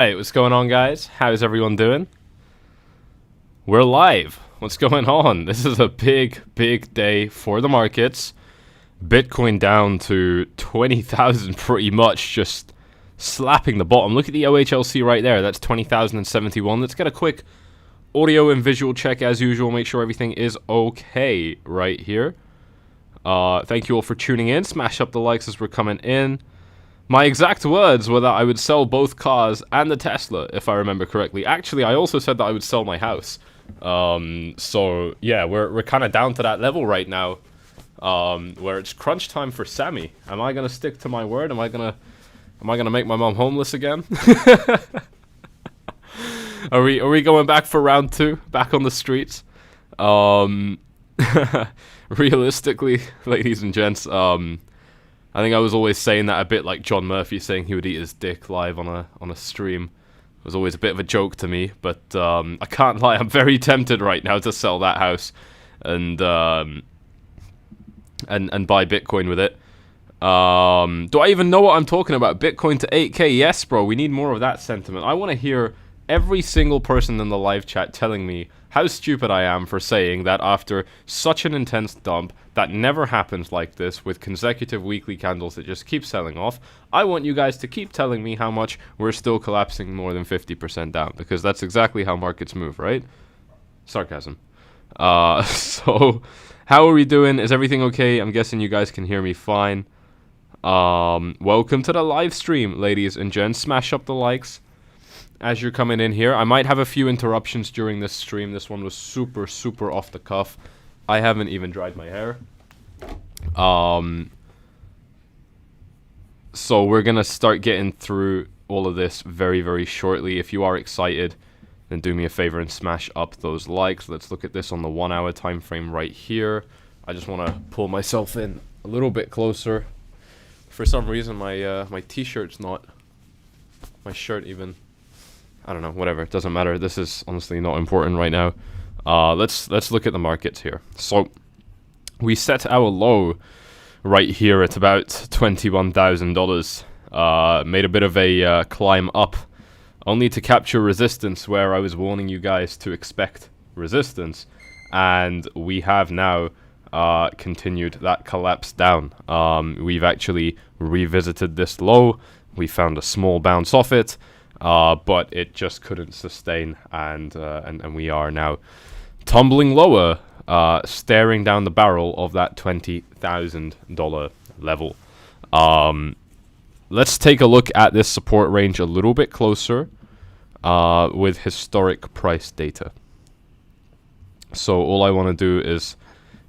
Hey, what's going on, guys? How's everyone doing? We're live. What's going on? This is a big, big day for the markets. Bitcoin down to 20,000 pretty much, just slapping the bottom. Look at the OHLC right there. That's 20,071. Let's get a quick audio and visual check as usual. Make sure everything is okay right here. Thank you all for tuning in. Smash up the likes as we're coming in. My exact words were that I would sell both cars and the Tesla, if I remember correctly. Actually, I also said that I would sell my house. So yeah, we're kind of down to that level right now, where it's crunch time for Sammy. Am I gonna stick to my word? Am I gonna make my mom homeless again? Are we going back for round 2? Back on the streets? Realistically, ladies and gents, I think I was always saying that a bit like John Murphy saying he would eat his dick live on a stream. It was always a bit of a joke to me, but I can't lie, I'm very tempted right now to sell that house and buy Bitcoin with it. Do I even know what I'm talking about? Bitcoin to 8K? Yes, bro, we need more of that sentiment. I want to hear every single person in the live chat telling me how stupid I am for saying that after such an intense dump that never happens like this with consecutive weekly candles that just keep selling off. I want you guys to keep telling me how much we're still collapsing more than 50% down, because that's exactly how markets move, right? Sarcasm. So how are we doing? Is everything okay? I'm guessing you guys can hear me fine. Welcome to the live stream, ladies and gents. Smash up the likes as you're coming in here. I might have a few interruptions during this stream. This one was super, super off the cuff. I haven't even dried my hair. So we're gonna start getting through all of this very, very shortly. If you are excited, then do me a favor and smash up those likes. Let's look at this on the 1 hour time frame right here. I just want to pull myself in a little bit closer. For some reason, my t-shirt's not, my shirt even. I don't know, whatever, it doesn't matter. This is honestly not important right now. Let's look at the markets here. So we set our low right here at about $21,000. Made a bit of a climb up, only to capture resistance where I was warning you guys to expect resistance, and we have now continued that collapse down. We've actually revisited this low. We found a small bounce off it. But it just couldn't sustain, and we are now tumbling lower, staring down the barrel of that $20,000 level. Let's take a look at this support range a little bit closer with historic price data. So all I want to do is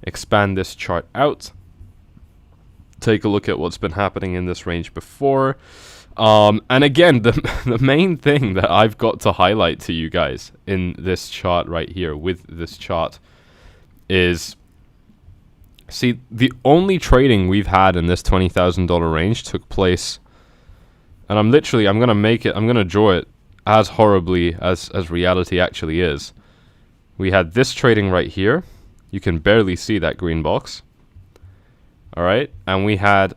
expand this chart out, take a look at what's been happening in this range before. And again, the main thing that I've got to highlight to you guys in this chart right here, with this chart, is, see, the only trading we've had in this $20,000 range took place, and I'm going to draw it as horribly as reality actually is. We had this trading right here. You can barely see that green box. Alright, and we had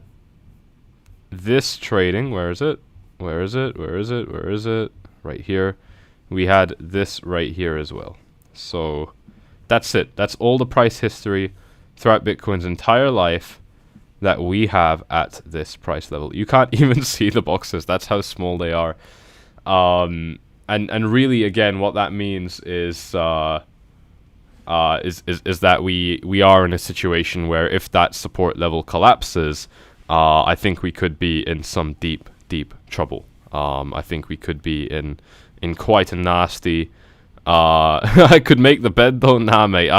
this trading, where is it? Right here. We had this right here as well. So that's it. That's all the price history throughout Bitcoin's entire life that we have at this price level. You can't even see the boxes. That's how small they are. And really, again, what that means is that we are in a situation where if that support level collapses, I think we could be in some deep, deep trouble. I think we could be in quite a nasty. I could make the bed though. Nah, mate.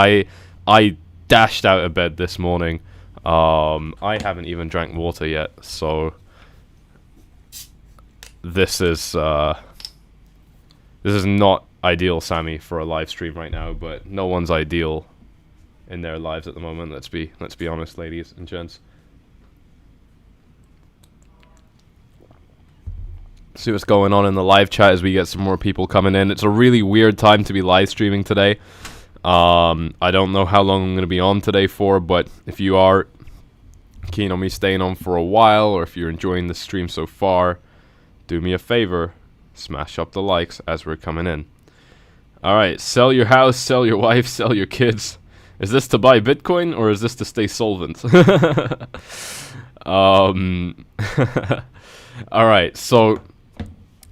I dashed out of bed this morning. I haven't even drank water yet, so this is not ideal, Sammy, for a live stream right now. But no one's ideal in their lives at the moment. Let's be honest, ladies and gents. See what's going on in the live chat as we get some more people coming in. It's a really weird time to be live streaming today. I don't know how long I'm going to be on today for, but if you are keen on me staying on for a while, or if you're enjoying the stream so far, do me a favor, Smash up the likes as we're coming in. Alright, sell your house, sell your wife, sell your kids. Is this to buy Bitcoin or is this to stay solvent? Alright, so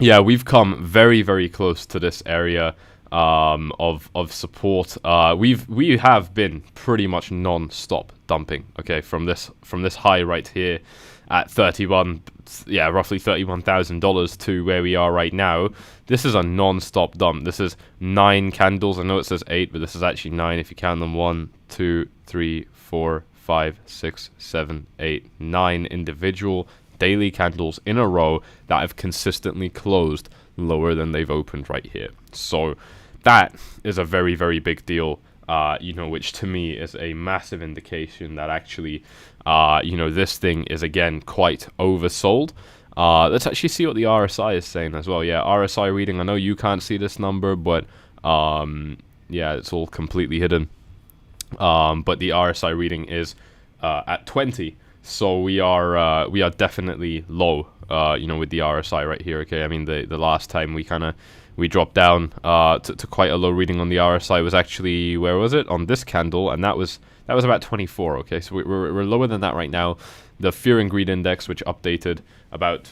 yeah, we've come very, very close to this area of support. We have been pretty much non-stop dumping, okay, from this high right here at roughly $31,000 to where we are right now. This is a non-stop dump. This is 9 candles. I know it says 8, but this is actually 9 if you count them. 1, 2, 3, 4, 5, 6, 7, 8, 9 individual daily candles in a row that have consistently closed lower than they've opened right here. So that is a very, very big deal, which to me is a massive indication that actually, this thing is, again, quite oversold. Let's actually see what the RSI is saying as well. Yeah, RSI reading, I know you can't see this number, but, yeah, it's all completely hidden. But the RSI reading is at 20. So we are definitely low, with the RSI right here. Okay, I mean the last time we dropped down to quite a low reading on the RSI was actually, where was it, on this candle, and that was about 24. Okay, so we're lower than that right now. The Fear and Greed Index, which updated about,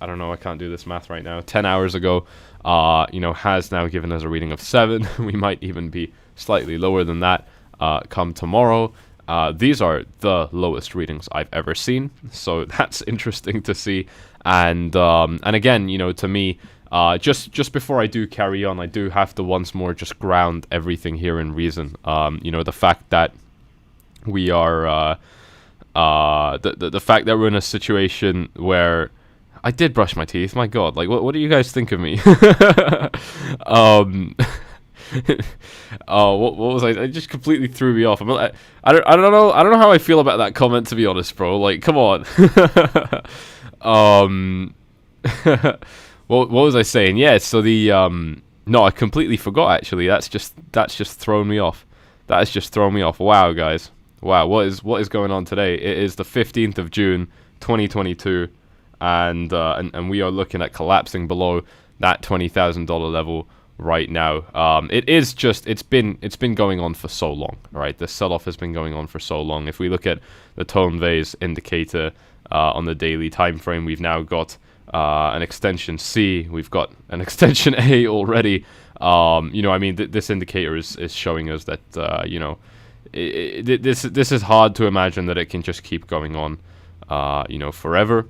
I don't know, I can't do this math right now, 10 hours ago, has now given us a reading of 7. We might even be slightly lower than that come tomorrow. These are the lowest readings I've ever seen, so that's interesting to see. And again, to me, just before I do carry on, I do have to once more just ground everything here in reason. The fact that we are, the fact that we're in a situation where I did brush my teeth. My God, like what do you guys think of me? What was I? It just completely threw me off. I don't know how I feel about that comment, to be honest, bro. Like, come on. What was I saying? Yeah. So the no, I completely forgot. Actually, that's just thrown me off. That has just thrown me off. Wow, guys. Wow. What is going on today? It is the 15th of June, 2022, and we are looking at collapsing below that $20,000 level right now. It's been going on for so long. All right, the sell-off has been going on for so long. If we look at the 𝗪𝗪𝗧𝗧 indicator on the daily time frame, we've now got an extension C, we've got an extension A already. This indicator is showing us that this is hard to imagine that it can just keep going on forever.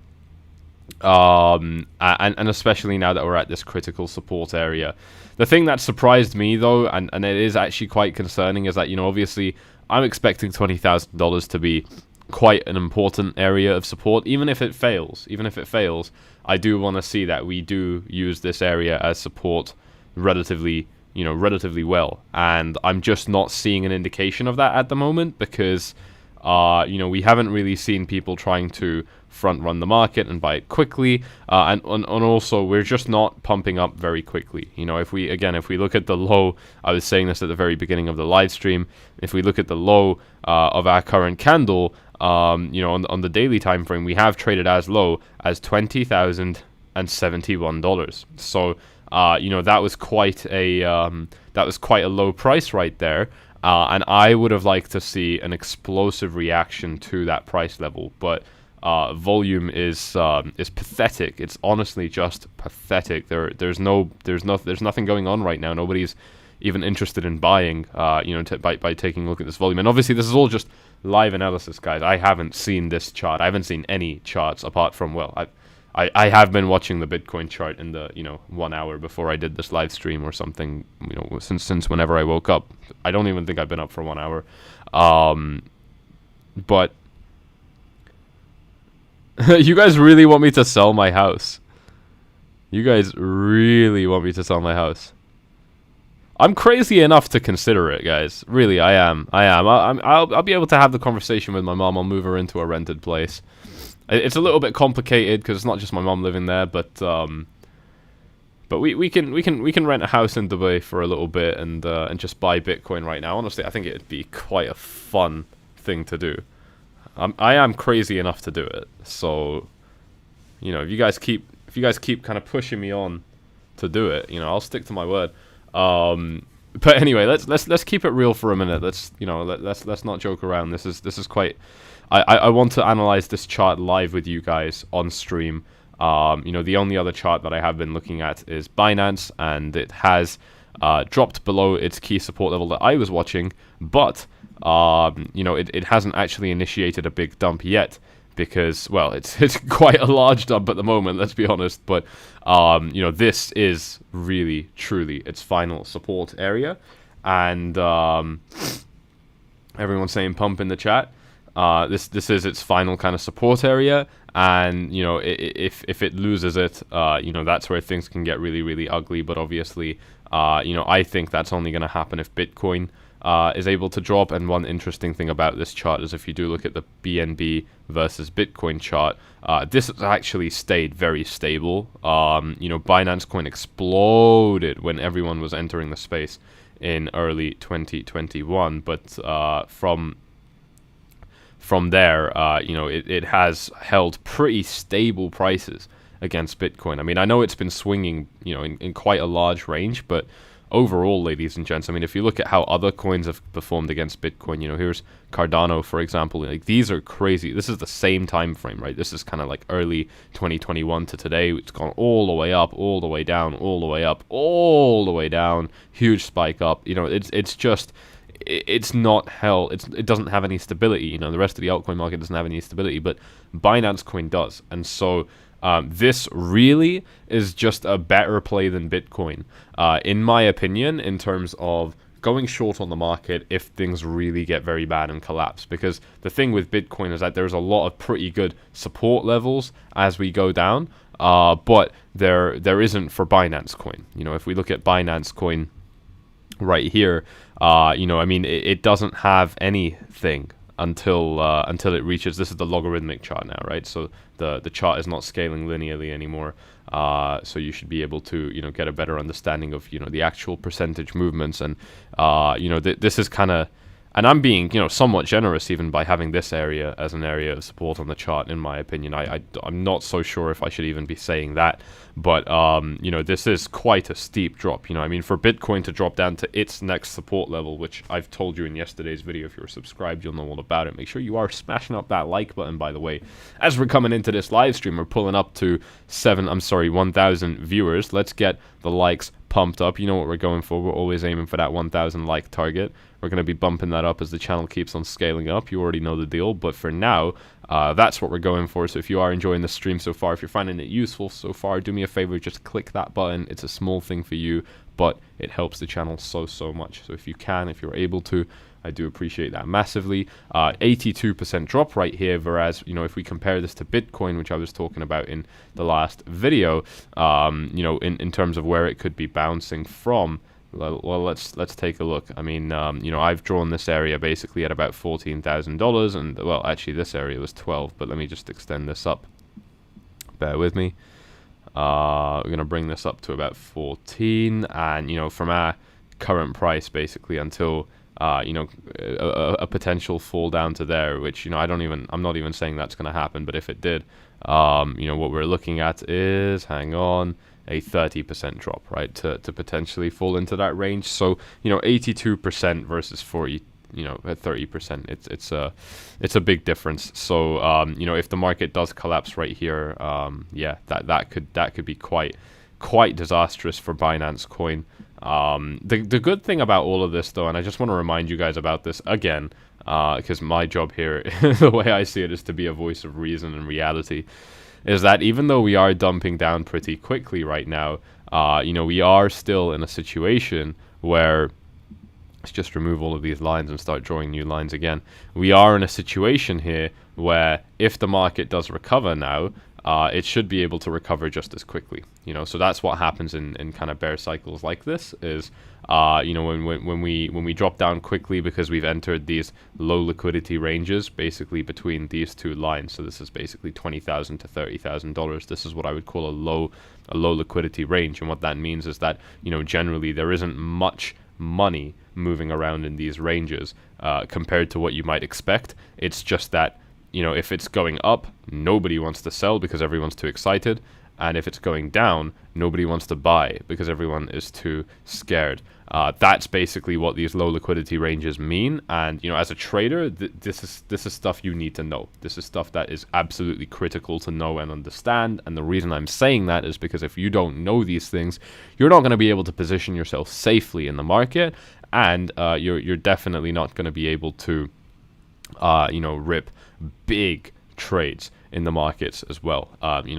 And especially now that we're at this critical support area. The thing that surprised me, though, and it is actually quite concerning, is that, obviously, I'm expecting $20,000 to be quite an important area of support. Even if it fails, I do want to see that we do use this area as support relatively well. And I'm just not seeing an indication of that at the moment because, we haven't really seen people trying to front run the market and buy it quickly, and also we're just not pumping up very quickly. If we look at the low, I was saying this at the very beginning of the live stream, if we look at the low of our current candle, on the daily time frame, we have traded as low as $20,071. So that was quite a low price right there. And I would have liked to see an explosive reaction to that price level, but volume is pathetic. It's honestly just pathetic. There's nothing going on right now. Nobody's even interested in buying. By taking a look at this volume. And obviously, this is all just live analysis, guys. I haven't seen this chart. I haven't seen any charts apart from I have been watching the Bitcoin chart in the 1 hour before I did this live stream or something. Since whenever I woke up. I don't even think I've been up for 1 hour. But you guys really want me to sell my house? You guys really want me to sell my house? I'm crazy enough to consider it, guys. Really, I am. I'll be able to have the conversation with my mom. I'll move her into a rented place. It's a little bit complicated because it's not just my mom living there, but we can rent a house in Dubai for a little bit and just buy Bitcoin right now. Honestly, I think it'd be quite a fun thing to do. I am crazy enough to do it. So, if you guys keep kind of pushing me on to do it. You know, I'll stick to my word. But anyway, let's keep it real for a minute. Let's not joke around. This is quite. I want to analyze this chart live with you guys on stream. You know, the only other chart that I have been looking at is Binance, and it has dropped below its key support level that I was watching, but you know, it hasn't actually initiated a big dump yet, because, well, it's quite a large dump at the moment, let's be honest. But you know, this is really truly its final support area, and everyone's saying pump in the chat. This is its final kind of support area, and you know, if it loses it, you know, that's where things can get really, really ugly. But obviously, you know, I think that's only going to happen if Bitcoin is able to drop. And one interesting thing about this chart is, if you do look at the BNB versus Bitcoin chart, this has actually stayed very stable. You know, Binance Coin exploded when everyone was entering the space in early 2021, but from there, you know, it has held pretty stable prices against Bitcoin. I mean, I know it's been swinging, you know, in quite a large range, but overall, ladies and gents, I mean, if you look at how other coins have performed against Bitcoin, you know, here's Cardano, for example. Like, these are crazy. This is the same time frame, right? This is kind of like early 2021 to today. It's gone all the way up, all the way down, all the way up, all the way down. Huge spike up. You know, it's just, it's not hell. It doesn't have any stability. You know, the rest of the altcoin market doesn't have any stability, but Binance Coin does. And so this really is just a better play than Bitcoin, in my opinion, in terms of going short on the market if things really get very bad and collapse. Because the thing with Bitcoin is that there's a lot of pretty good support levels as we go down, but there isn't for Binance Coin. You know, if we look at Binance Coin right here, you know, I mean, it doesn't have anything until it reaches, this is the logarithmic chart now, right? So the chart is not scaling linearly anymore, so you should be able to, you know, get a better understanding of, you know, the actual percentage movements. And you know, this is kind of, and I'm being, you know, somewhat generous even by having this area as an area of support on the chart, in my opinion. I'm not so sure if I should even be saying that, but you know, this is quite a steep drop. You know, I mean, for Bitcoin to drop down to its next support level, which I've told you in yesterday's video, if you're subscribed, you'll know all about it. Make sure you are smashing up that like button, by the way. As we're coming into this live stream, we're pulling up to 1,000 viewers. Let's get the likes pumped up. You know what we're going for. We're always aiming for that 1,000 like target. We're going to be bumping that up as the channel keeps on scaling up. You already know the deal, but for now, that's what we're going for. So if you are enjoying the stream so far, if you're finding it useful so far, do me a favor, just click that button. It's a small thing for you, but it helps the channel so much. So if you can, if you're able to, I do appreciate that massively. 82% drop right here, whereas, you know, if we compare this to Bitcoin, which I was talking about in the last video, you know, in terms of where it could be bouncing from, well, let's take a look. I mean, you know, I've drawn this area basically at about $14,000, and, well, actually this area was 12, but let me just extend this up. Bear with me. We're going to bring this up to about 14, and, you know, from our current price basically until you know, a potential fall down to there, which, you know, I'm not even saying that's going to happen, but if it did, you know, what we're looking at is, hang on, a 30% drop, right, to potentially fall into that range. So, you know, 82% versus 40, you know, at 30%, it's a big difference. So, you know, if the market does collapse right here, yeah, that could be quite disastrous for Binance Coin. The good thing about all of this, though, and I just want to remind you guys about this again, because my job here, the way I see it, is to be a voice of reason and reality, is that even though we are dumping down pretty quickly right now, you know, we are still in a situation where, let's just remove all of these lines and start drawing new lines again. We are in a situation here where if the market does recover now, it should be able to recover just as quickly, you know. So that's what happens in kind of bear cycles like this, is you know, when we drop down quickly because we've entered these low liquidity ranges basically between these two lines. So this is basically $20,000 to $30,000. This is what I would call a low liquidity range, and what that means is that, you know, generally there isn't much money moving around in these ranges compared to what you might expect. It's just that, you know, if it's going up, nobody wants to sell because everyone's too excited. and if it's going down, nobody wants to buy because everyone is too scared. That's basically what these low liquidity ranges mean. And as a trader, this is stuff you need to know. This is stuff that is absolutely critical to know and understand. And the reason I'm saying that is because if you don't know these things, you're not going to be able to position yourself safely in the market, and you're definitely not going to be able to rip big trades in the markets as well.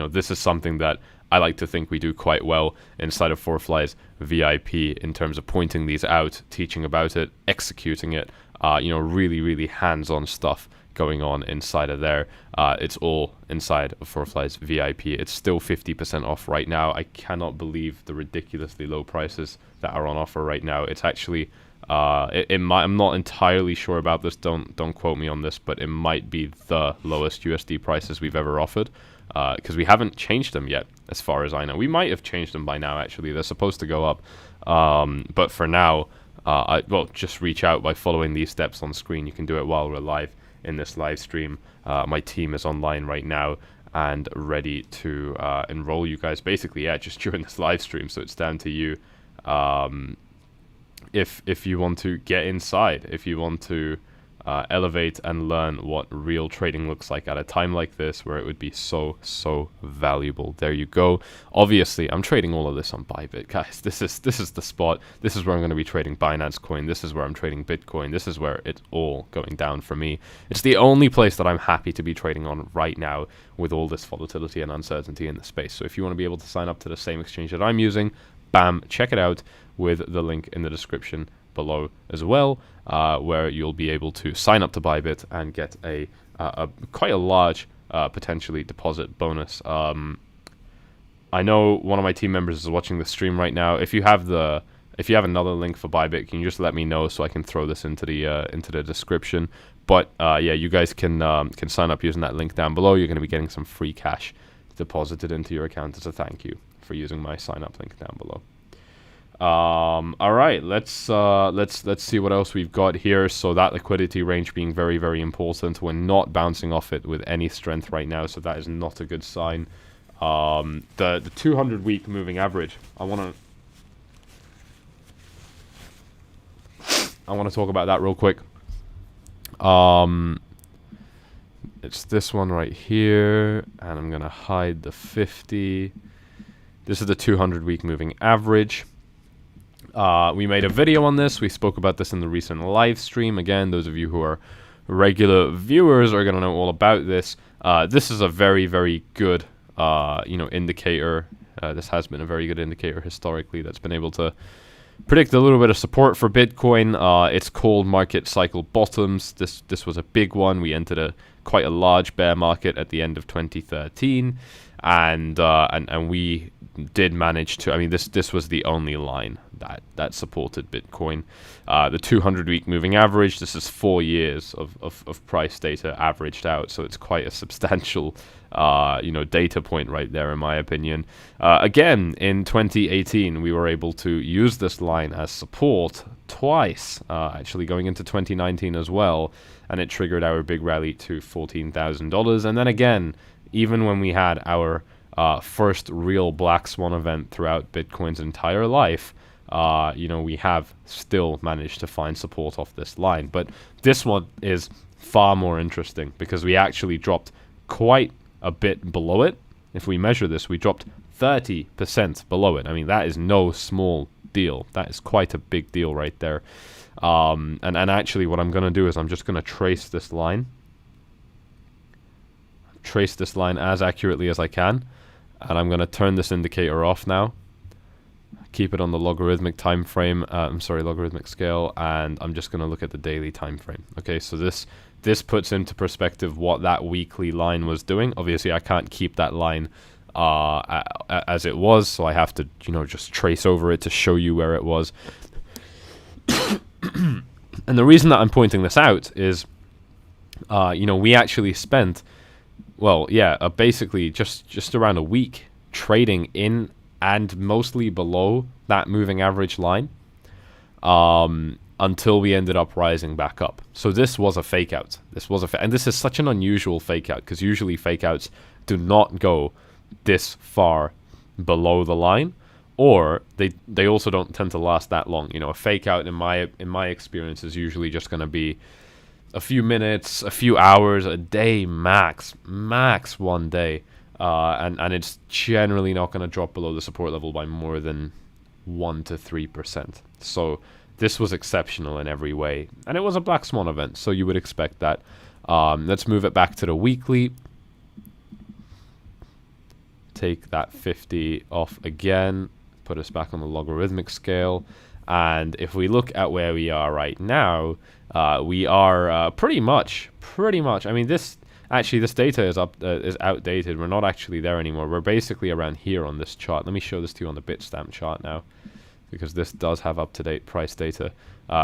This is something that I like to think we do quite well inside of 𝗪fly's VIP in terms of pointing these out, teaching about it, executing it, really, really hands-on stuff going on inside of there. It's all inside of 𝗪fly's VIP. It's still 50% off right now. I cannot believe the ridiculously low prices that are on offer right now. It's actually I'm not entirely sure about this. Don't quote me on this, but it might be the lowest USD prices we've ever offered, because we haven't changed them yet, as far as I know. We might have changed them by now. Actually, they're supposed to go up, but for now, just reach out by following these steps on screen. You can do it while we're live in this live stream. My team is online right now and ready to enroll you guys. Basically, just during this live stream. So it's down to you. If you want to get inside, if you want to elevate and learn what real trading looks like at a time like this, where it would be so valuable. There you go. Obviously, I'm trading all of this on Bybit, guys. This is the spot. This is where I'm going to be trading Binance Coin. This is where I'm trading Bitcoin. This is where it's all going down for me. It's the only place that I'm happy to be trading on right now with all this volatility and uncertainty in the space. So if you want to be able to sign up to the same exchange that I'm using, bam, check it out with the link in the description below as well, where you'll be able to sign up to Bybit and get a quite a large potentially deposit bonus. I know one of my team members is watching the stream right now. If you have another link for Bybit, can you just let me know so I can throw this into the description? But yeah, you guys can sign up using that link down below. You're going to be getting some free cash deposited into your account as a thank you for using my sign up link down below. All right, let's see what else we've got here. So that liquidity range being very important. We're not bouncing off it with any strength right now, so that is not a good sign. The 200-week moving average. I want to talk about that real quick. It's this one right here, and I'm gonna hide the 50. This is the 200-week moving average. We made a video on this. We spoke about this in the recent live stream. Again, those of you who are regular viewers are going to know all about this. This is a very good, indicator. This has been a very good indicator historically that's been able to predict a little bit of support for Bitcoin. It's called market cycle bottoms. This was a big one. We entered quite a large bear market at the end of 2013, and we did manage to. I mean, this was the only line that supported Bitcoin. The 200-week moving average. This is 4 years of price data averaged out, so it's quite a substantial data point right there, in my opinion. Again, in 2018, we were able to use this line as support twice, actually going into 2019 as well, and it triggered our big rally to $14,000. And then again, even when we had our first real black swan event throughout Bitcoin's entire life, we have still managed to find support off this line. But this one is far more interesting because we actually dropped quite a bit below it. If we measure this, we dropped 30% below it. I mean, that is no small deal. That is quite a big deal right there. And actually what I'm going to do is I'm just going to trace this line as accurately as I can, and I'm going to turn this indicator off now, keep it on the logarithmic time frame, logarithmic scale, and I'm just going to look at the daily time frame. Okay, so this puts into perspective what that weekly line was doing. Obviously I can't keep that line as it was, so I have to just trace over it to show you where it was. And the reason that I'm pointing this out is we actually spent basically just around a week trading in and mostly below that moving average line until we ended up rising back up. So this was a fake out. And this is such an unusual fake out because usually fake outs do not go this far below the line, or they also don't tend to last that long. You know, a fake out in my experience is usually just going to be a few minutes, a few hours, a day max 1 day, and it's generally not going to drop below the support level by more than 1 to 3%. So this was exceptional in every way, and it was a black swan event, so you would expect that. Let's move it back to the weekly. Take that 50 off again, put us back on the logarithmic scale, and if we look at where we are right now, we are pretty much. I mean, this data is outdated. We're not actually there anymore. We're basically around here on this chart. Let me show this to you on the Bitstamp chart now, because this does have up-to-date price data.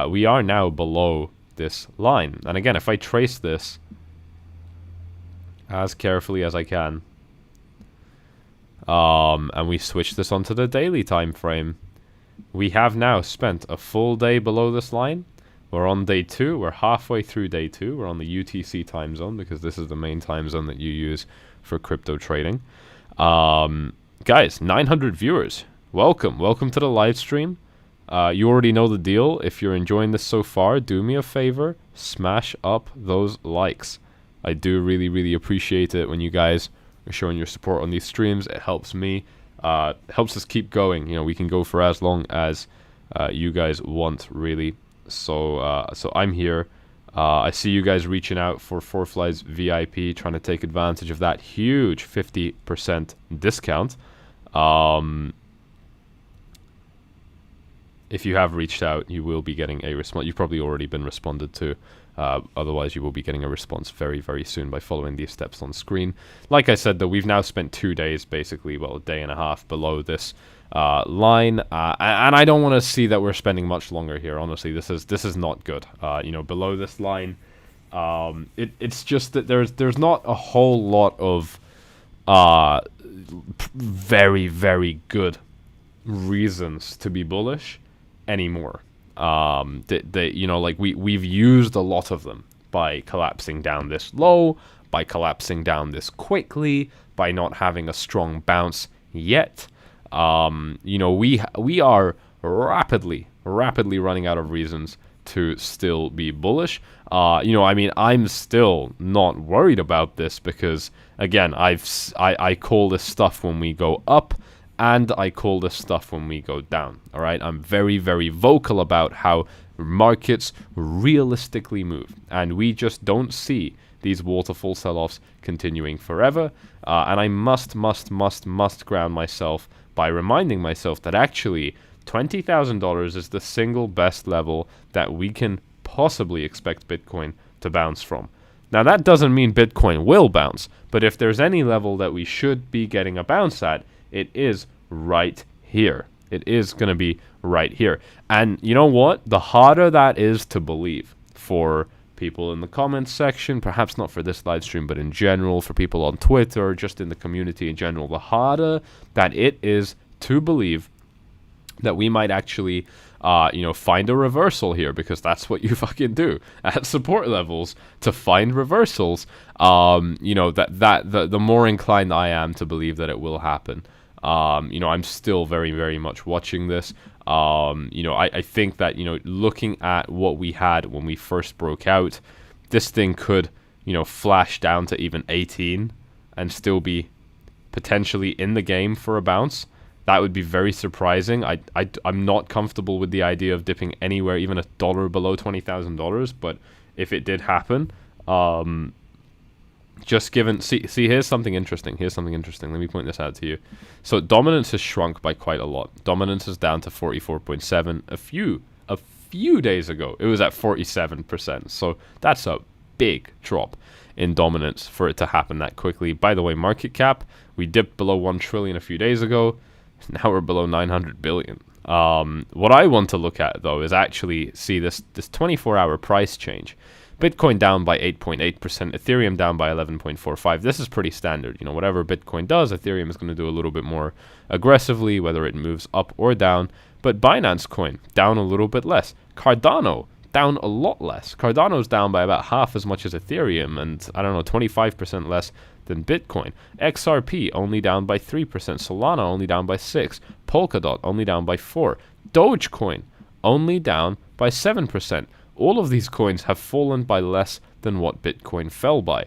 We are now below this line, and again, if I trace this as carefully as I can, and we switch this onto the daily time frame, we have now spent a full day below this line. We're on day 2. We're halfway through day 2. We're on the UTC time zone, because this is the main time zone that you use for crypto trading. Guys, 900 viewers. Welcome to the live stream. You already know the deal. If you're enjoying this so far, do me a favor, smash up those likes. I do really appreciate it when you guys are showing your support on these streams. It helps me, helps us keep going. You know, we can go for as long as you guys want, really. So I'm here. I see you guys reaching out for Forfly's VIP, trying to take advantage of that huge 50% discount. If you have reached out, you will be getting a response. You've probably already been responded to. Otherwise, you will be getting a response very soon by following these steps on screen. Like I said, though, we've now spent 2 days, basically, well, a day and a half below this line, and I don't want to see that we're spending much longer here. Honestly, this is not good. You know, below this line, it's just that there's not a whole lot of very good reasons to be bullish anymore. You know, like we've used a lot of them by collapsing down this low, by collapsing down this quickly, by not having a strong bounce yet. You know, we are rapidly running out of reasons to still be bullish. You know, I mean, I'm still not worried about this because, again, I call this stuff when we go up, and I call this stuff when we go down. All right, I'm very vocal about how markets realistically move, and we just don't see these waterfall sell-offs continuing forever. And I must ground myself by reminding myself that actually $20,000 is the single best level that we can possibly expect Bitcoin to bounce from. Now, that doesn't mean Bitcoin will bounce, but if there's any level that we should be getting a bounce at, it is right here. It is going to be right here. And you know what? The harder that is to believe for people in the comments section, perhaps not for this live stream, but in general, for people on Twitter, just in the community in general, the harder that it is to believe that we might actually, you know, find a reversal here, because that's what you fucking do at support levels, to find reversals. You know, the more inclined I am to believe that it will happen. You know, I'm still very much watching this. You know, I think that, you know, looking at what we had when we first broke out, this thing could, you know, flash down to even 18 and still be potentially in the game for a bounce. That would be very surprising. I'm not comfortable with the idea of dipping anywhere, even $1 below $20,000. But if it did happen, just given, see, here's something interesting. Let me point this out to you. So dominance has shrunk by quite a lot. Dominance is down to 44.7. A few days ago, it was at 47%. So that's a big drop in dominance for it to happen that quickly. By the way, market cap, we dipped below 1 trillion a few days ago. Now we're below 900 billion. What I want to look at, though, is actually see this 24-hour price change. Bitcoin down by 8.8%, Ethereum down by 11.45%. This is pretty standard. You know, whatever Bitcoin does, Ethereum is going to do a little bit more aggressively, whether it moves up or down. But Binance Coin down a little bit less. Cardano down a lot less. Cardano's down by about half as much as Ethereum, and I don't know, 25% less than Bitcoin. XRP only down by 3%. Solana only down by 6%. Polkadot only down by 4%. Dogecoin only down by 7%. All of these coins have fallen by less than what Bitcoin fell by.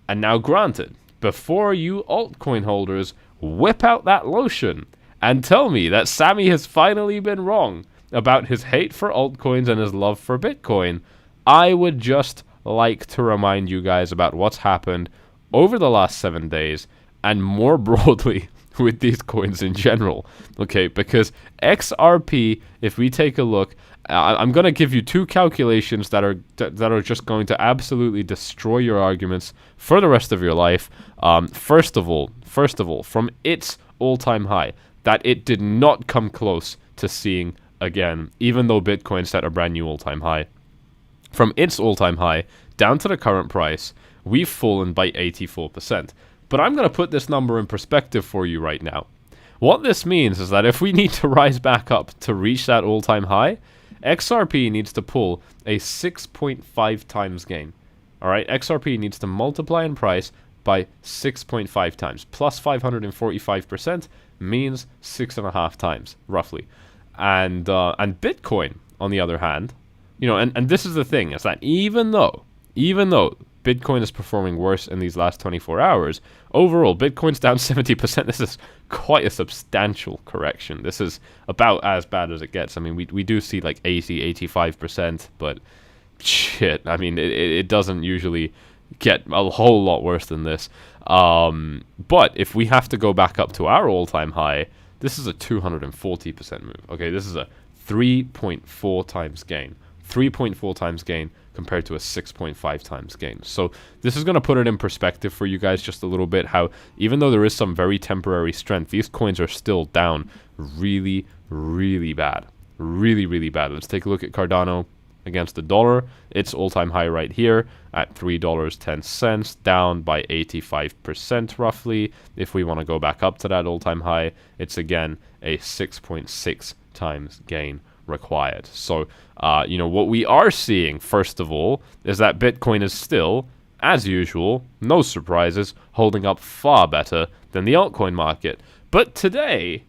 And now granted, before you altcoin holders whip out that lotion and tell me that Sammy has finally been wrong about his hate for altcoins and his love for Bitcoin, I would just like to remind you guys about what's happened over the last 7 days and more broadly with these coins in general. Okay, because XRP, if we take a look, I'm going to give you two calculations that are just going to absolutely destroy your arguments for the rest of your life. First of all, from its all-time high, that it did not come close to seeing again, even though Bitcoin set a brand new all-time high. From its all-time high down to the current price, we've fallen by 84%. But I'm going to put this number in perspective for you right now. What this means is that if we need to rise back up to reach that all-time high, XRP needs to pull a 6.5 times gain. Alright, XRP needs to multiply in price by 6.5 times. Plus 545% means 6.5 times, roughly. And Bitcoin, on the other hand, you know, and this is the thing, is that even though Bitcoin is performing worse in these last 24 hours, overall, Bitcoin's down 70%. This is quite a substantial correction. This is about as bad as it gets. I mean, we do see like 80, 85%, but shit, I mean, it doesn't usually get a whole lot worse than this. But if we have to go back up to our all-time high, this is a 240% move. Okay, this is a 3.4 times gain. 3.4 times gain compared to a 6.5 times gain. So this is going to put it in perspective for you guys just a little bit, how even though there is some very temporary strength, these coins are still down really, really bad. Really, really bad. Let's take a look at Cardano against the dollar. It's all-time high right here at $3.10, down by 85% roughly. If we want to go back up to that all-time high, it's again a 6.6 times gain required. So, you know, what we are seeing, first of all, is that Bitcoin is still, as usual, no surprises, holding up far better than the altcoin market. But today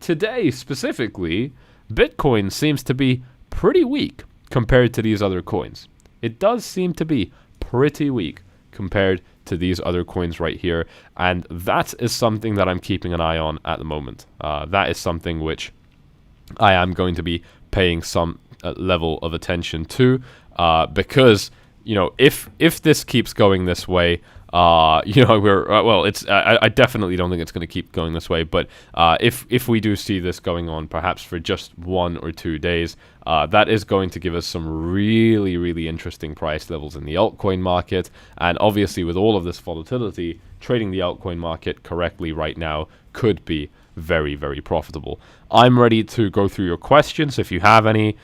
specifically, Bitcoin seems to be pretty weak compared to these other coins. It does seem to be pretty weak compared to these other coins right here, and that is something that I'm keeping an eye on at the moment. That is something which I am going to be paying some level of attention to, because, you know, if this keeps going this way, you know, we're well, it's I definitely don't think it's going to keep going this way, but if we do see this going on perhaps for just 1 or 2 days, that is going to give us some really, really interesting price levels in the altcoin market. And obviously with all of this volatility, trading the altcoin market correctly right now could be very, very profitable. I'm ready to go through your questions. If you have any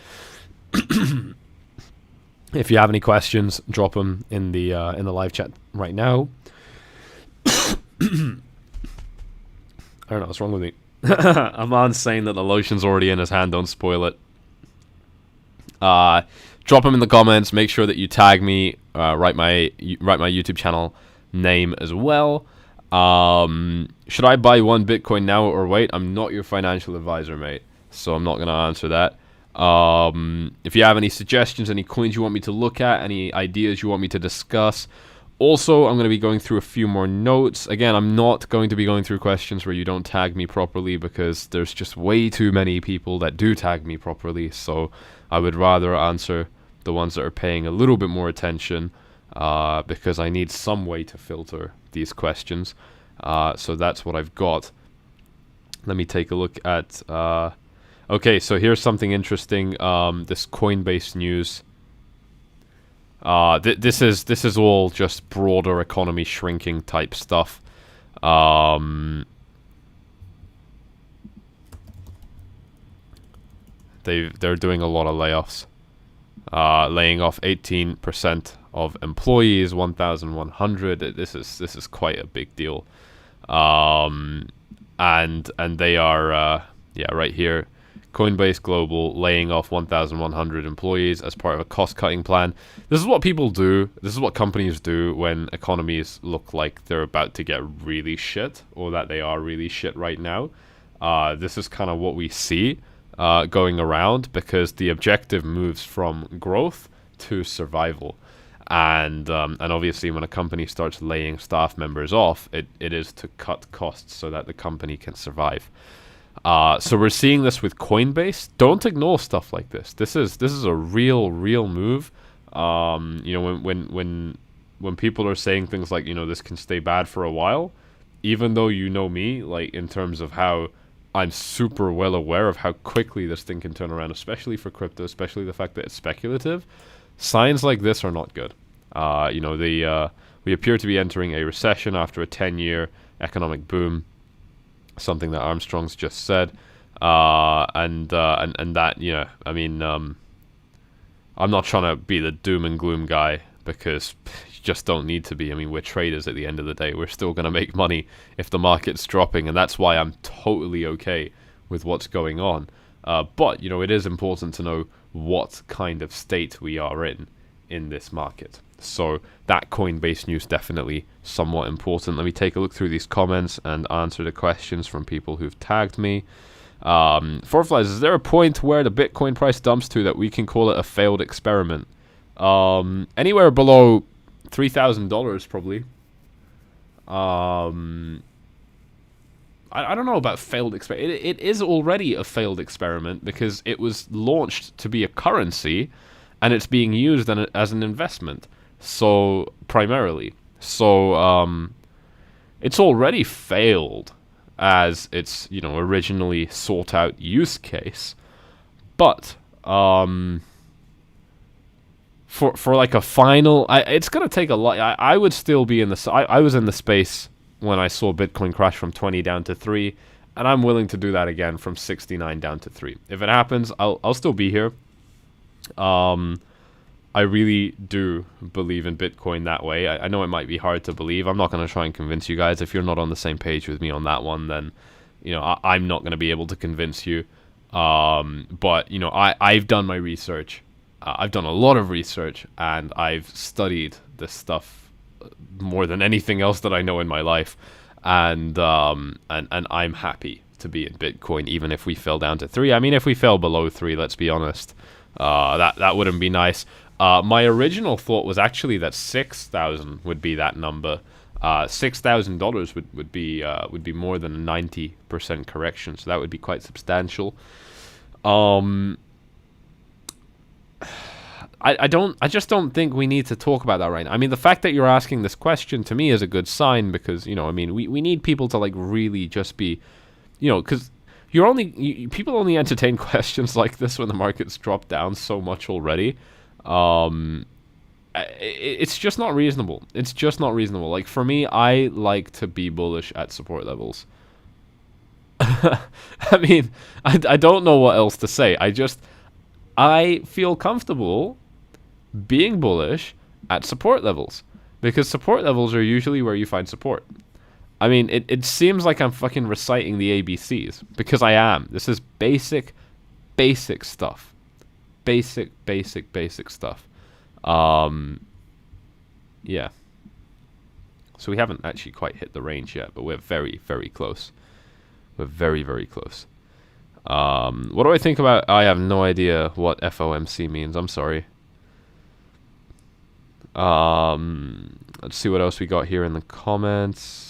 if you have any questions, drop them in the live chat right now. I don't know what's wrong with me. Aman's saying that the lotion's already in his hand. Don't spoil it. Drop them in the comments. Make sure that you tag me. Write my YouTube channel name as well. Should I buy one Bitcoin now or wait? I'm not your financial advisor, mate, so I'm not going to answer that. If you have any suggestions, any coins you want me to look at, any ideas you want me to discuss. Also, I'm going to be going through a few more notes. Again, I'm not going to be going through questions where you don't tag me properly, because there's just way too many people that do tag me properly, so I would rather answer the ones that are paying a little bit more attention, because I need some way to filter these questions. So that's what I've got. Let me take a look at... okay, so here's something interesting. This Coinbase news. This is all just broader economy shrinking type stuff. They're doing a lot of layoffs. Laying off 18% of employees, 1,100. This is quite a big deal. And they are yeah, right here. Coinbase Global laying off 1,100 employees as part of a cost-cutting plan. This is what people do. This is what companies do when economies look like they're about to get really shit, or that they are really shit right now. This is kind of what we see going around, because the objective moves from growth to survival. And obviously when a company starts laying staff members off, it is to cut costs so that the company can survive. So we're seeing this with Coinbase. Don't ignore stuff like this. This is a real move. You know, when people are saying things like, you know, this can stay bad for a while, even though, you know me, like, in terms of how I'm super well aware of how quickly this thing can turn around, especially for crypto, especially the fact that it's speculative. Signs like this are not good. You know, we appear to be entering a recession after a 10-year economic boom, something that Armstrong's just said, and that, you know, I mean, I'm not trying to be the doom and gloom guy, because you just don't need to be. I mean, we're traders at the end of the day. We're still going to make money if the market's dropping, and that's why I'm totally okay with what's going on. But, you know, it is important to know what kind of state we are in this market. So that Coinbase news definitely somewhat important. Let me take a look through these comments and answer the questions from people who've tagged me. Forflies, is there a point where the Bitcoin price dumps to that we can call it a failed experiment? Anywhere below $3,000 probably. I don't know about failed experiment. It is already a failed experiment, because it was launched to be a currency, and it's being used as an investment. So primarily, it's already failed as its, you know, originally sought out use case. But for like a final, it's gonna take a lot. I would still be in the. I was in the space when I saw Bitcoin crash from 20 down to 3, and I'm willing to do that again from 69 down to 3. If it happens, I'll still be here. I really do believe in Bitcoin that way. I know it might be hard to believe. I'm not going to try and convince you guys. If you're not on the same page with me on that one, then, you know, I'm not going to be able to convince you. But, you know, I've done my research. I've done a lot of research, and I've studied this stuff more than anything else that I know in my life. And I'm happy to be in Bitcoin, even if we fell down to 3. I mean, if we fell below 3, let's be honest, that wouldn't be nice. My original thought was actually that 6,000 would be that number. $6,000 would be more than a 90% correction, so that would be quite substantial. I just don't think we need to talk about that right now. I mean, the fact that you're asking this question to me is a good sign, because, you know, I mean, we need people to, like, really just be, you know, because people only entertain questions like this when the market's dropped down so much already. It's just not reasonable. It's just not reasonable. Like, for me, I like to be bullish at support levels. I mean, I don't know what else to say. I feel comfortable being bullish at support levels, because support levels are usually where you find support. I mean, it seems like I'm fucking reciting the ABCs, because I am. This is basic stuff. Basic stuff. Yeah. So we haven't actually quite hit the range yet, but we're very, very close. We're very, very close. What do I think about... I have no idea what FOMC means. I'm sorry. Let's see what else we got here in the comments.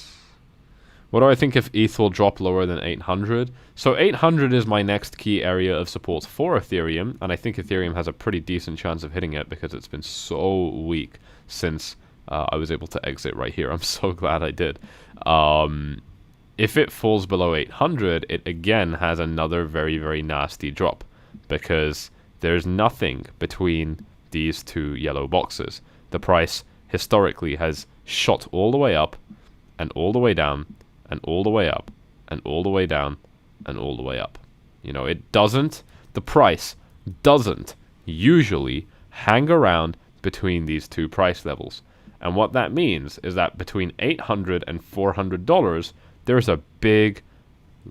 What do I think if ETH will drop lower than 800? So 800 is my next key area of support for Ethereum, and I think Ethereum has a pretty decent chance of hitting it, because it's been so weak since I was able to exit right here. I'm so glad I did. If it falls below 800, it again has another very, very nasty drop, because there's nothing between these two yellow boxes. The price historically has shot all the way up, and all the way down, and all the way up, and all the way down, and all the way up. You know, the price doesn't usually hang around between these two price levels. And what that means is that between $800 and $400, there's a big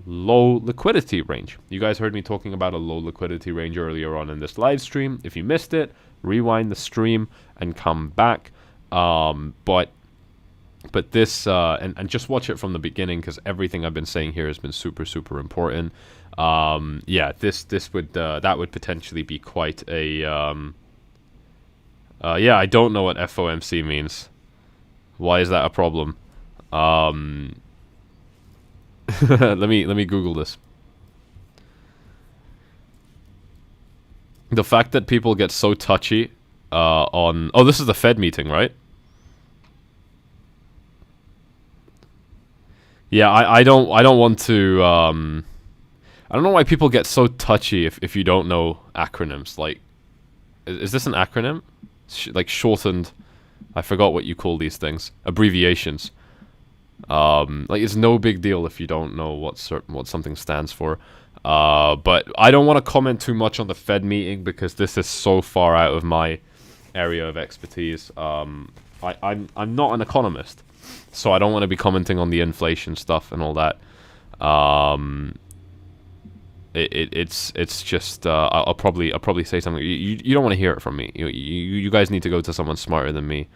low liquidity range. You guys heard me talking about a low liquidity range earlier on in this live stream. If you missed it, rewind the stream and come back. But this and just watch it from the beginning, because everything I've been saying here has been super important. Yeah, this would that would potentially be quite a yeah, I don't know what FOMC means. Why is that a problem? let me Google this. The fact that people get so touchy on... Oh, this is the Fed meeting, right? Yeah, I don't want to... I don't know why people get so touchy if you don't know acronyms. Like, is this an acronym? Like shortened... I forgot what you call these things. Abbreviations. Like, it's no big deal if you don't know what something stands for. But I don't want to comment too much on the Fed meeting because this is so far out of my area of expertise. I'm not an economist, so I don't want to be commenting on the inflation stuff and all that. It's just I'll probably say something. You don't want to hear it from me. You guys need to go to someone smarter than me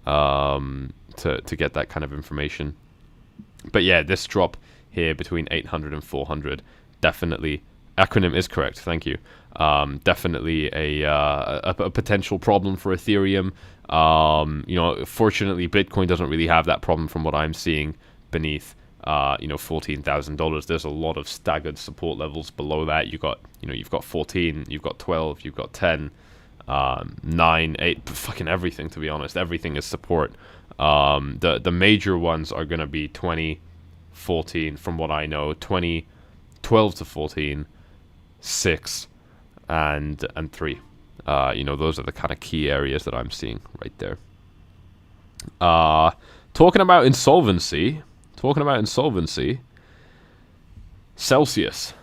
to get that kind of information. But yeah, this drop here between 800 and 400, definitely, acronym is correct, thank you. Definitely a potential problem for Ethereum. You know, fortunately, Bitcoin doesn't really have that problem from what I'm seeing beneath, you know, $14,000. There's a lot of staggered support levels below that. You've got 14, you've got 12, you've got 10, 9, 8, fucking everything, to be honest. Everything is support. The major ones are going to be 20, 14, from what I know, 20, 12 to 14, 6, and 3. You know, those are the kind of key areas that I'm seeing right there. Talking about insolvency, Celsius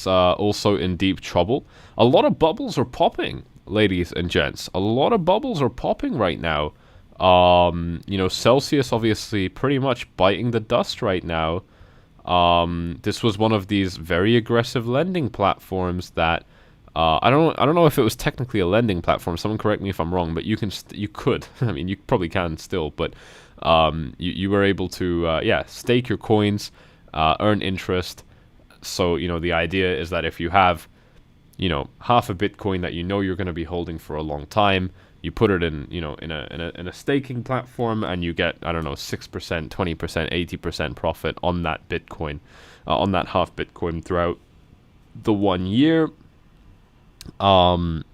also in deep trouble. A lot of bubbles are popping, ladies and gents. A lot of bubbles are popping right now. You know, Celsius obviously pretty much biting the dust right now. This was one of these very aggressive lending platforms that I don't know if it was technically a lending platform. Someone correct me if I'm wrong, but you could. I mean, you probably can still, but you were able to yeah, stake your coins, earn interest. So, you know, the idea is that if you have, you know, half a Bitcoin that you know you're going to be holding for a long time, you put it in, you know, in a staking platform, and you get, I don't know, 6%, 20%, 80% profit on that Bitcoin, on that half Bitcoin throughout the 1 year. You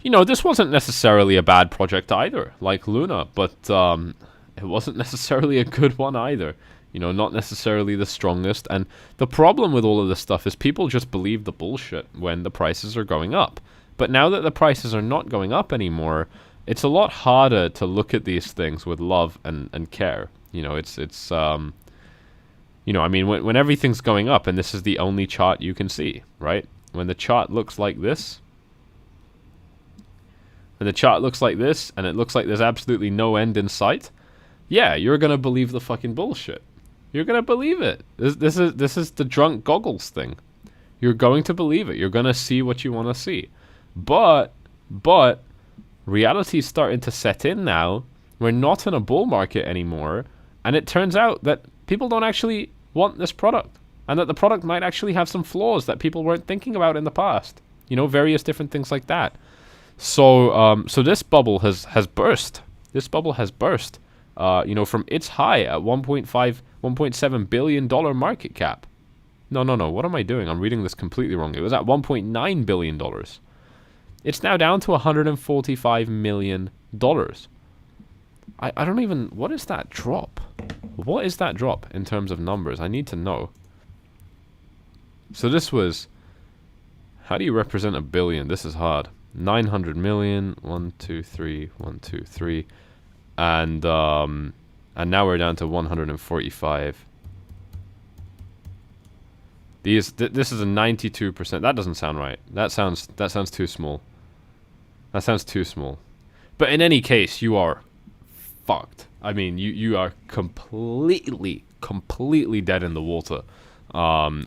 know, this wasn't necessarily a bad project either, like Luna, but it wasn't necessarily a good one either. You know, not necessarily the strongest. And the problem with all of this stuff is people just believe the bullshit when the prices are going up. But now that the prices are not going up anymore, it's a lot harder to look at these things with love and care. You know, it's you know, I mean, when everything's going up, and this is the only chart you can see, right? When the chart looks like this, and it looks like there's absolutely no end in sight, yeah, you're gonna believe the fucking bullshit. You're gonna believe it. This is the drunk goggles thing. You're going to believe it. You're gonna see what you want to see. But reality's starting to set in now. We're not in a bull market anymore, and it turns out that people don't actually want this product, and that the product might actually have some flaws that people weren't thinking about in the past. You know, various different things like that. So so this bubble has burst. This bubble has burst. You know, from its high at 1.7 billion dollar market cap. No. What am I doing? I'm reading this completely wrong. It was at $1.9 billion. It's now down to $145 million. I don't even... What is that drop? What is that drop in terms of numbers? I need to know. So this was... How do you represent a billion? This is hard. 900 million. 1, 2, 3. 1, 2, 3. And now we're down to 145. This is a 92%. That doesn't sound right. That sounds too small. That sounds too small. But in any case, you are fucked. I mean, you are completely completely dead in the water.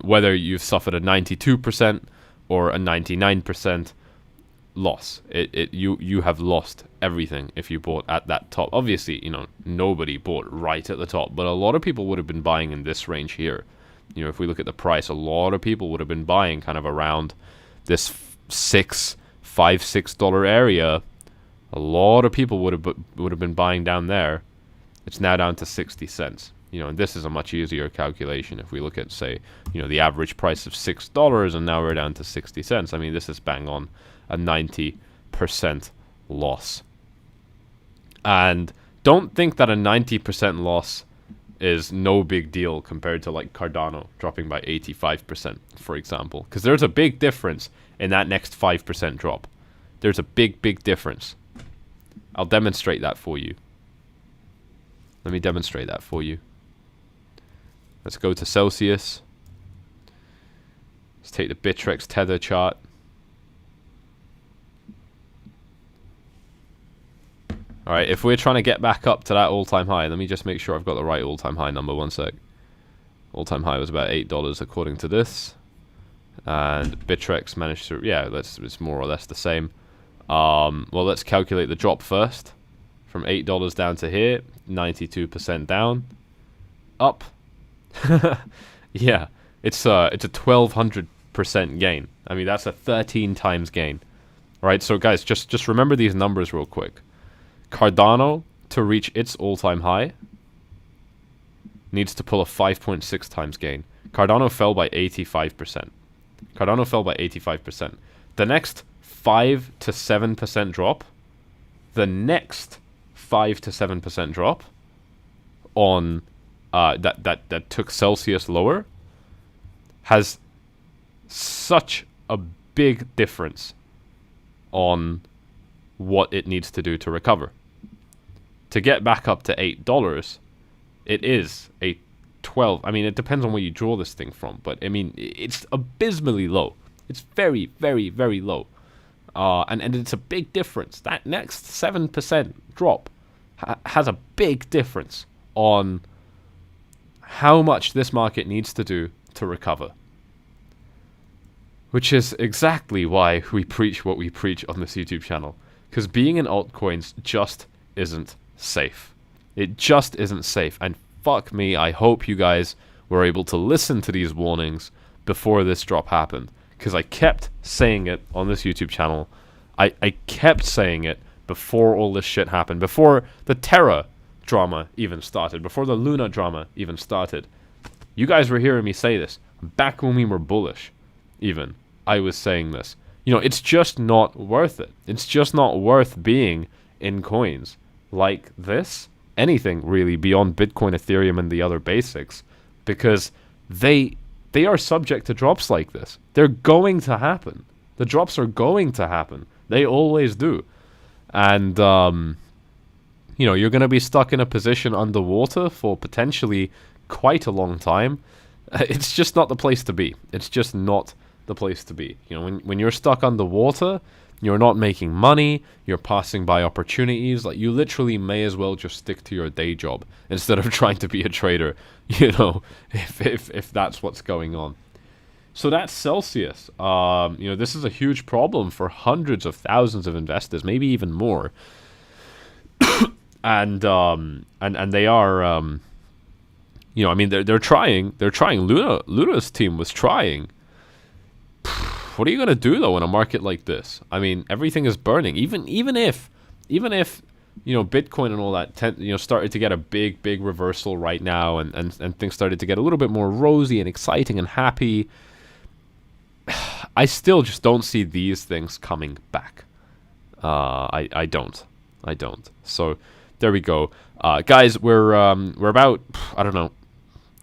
Whether you've suffered a 92% or a 99% loss, you have lost everything if you bought at that top. Obviously, you know, nobody bought right at the top, but a lot of people would have been buying in this range here. You know, if we look at the price, a lot of people would have been buying kind of around this $6 area. A lot of people would have been buying down there. It's now down to 60 cents. You know, and this is a much easier calculation. If we look at, say, you know, the average price of $6, and now we're down to 60 cents. I mean, this is bang on a 90% loss. And don't think that a 90% loss is no big deal compared to like Cardano dropping by 85%, for example. Because there's a big difference in that next 5% drop. There's a big difference. I'll demonstrate that for you. Let me demonstrate that for you. Let's go to Celsius. Let's take the Bittrex tether chart. Alright, if we're trying to get back up to that all-time high, let me just make sure I've got the right all-time high number. One sec. All-time high was about $8 according to this. And Bittrex managed to... yeah, it's more or less the same. Well, let's calculate the drop first. From $8 down to here. 92% down. Up. Yeah, it's a 1200% gain. I mean, that's a 13 times gain. Alright, so guys, just remember these numbers real quick. Cardano, to reach its all-time high, needs to pull a 5.6 times gain. Cardano fell by 85%. Cardano fell by 85%. The next 5 to 7% drop, the next 5 to 7% drop on that took Celsius lower has such a big difference on what it needs to do to recover. To get back up to $8, it is a 12. I mean, it depends on where you draw this thing from, but I mean, it's abysmally low. It's very low. And it's a big difference. That next 7% drop has a big difference on how much this market needs to do to recover. Which is exactly why we preach what we preach on this YouTube channel. Because being in altcoins just isn't safe. It just isn't safe. And fuck me, I hope you guys were able to listen to these warnings before this drop happened. Because I kept saying it on this YouTube channel. I kept saying it before all this shit happened. Before the Terra drama even started. Before the Luna drama even started. You guys were hearing me say this. Back when we were bullish, even, I was saying this. You know, it's just not worth it. It's just not worth being in coins like this. Anything, really, beyond Bitcoin, Ethereum, and the other basics. Because they are subject to drops like this. They're going to happen. The drops are going to happen. They always do. And, you know, you're going to be stuck in a position underwater for potentially quite a long time. It's just not the place to be. It's just not the place to be. You know, when you're stuck underwater, you're not making money, you're passing by opportunities. Like, you literally may as well just stick to your day job instead of trying to be a trader, you know, if that's what's going on. So that's Celsius. You know, this is a huge problem for hundreds of thousands of investors, maybe even more. and they are, you know, I mean, they're trying. Luna's team was trying. What are you gonna do though in a market like this? I mean, everything is burning. Even if you know, Bitcoin and all that started to get a big reversal right now, and things started to get a little bit more rosy and exciting and happy, I still just don't see these things coming back. I don't. So there we go, guys. We're about, I don't know,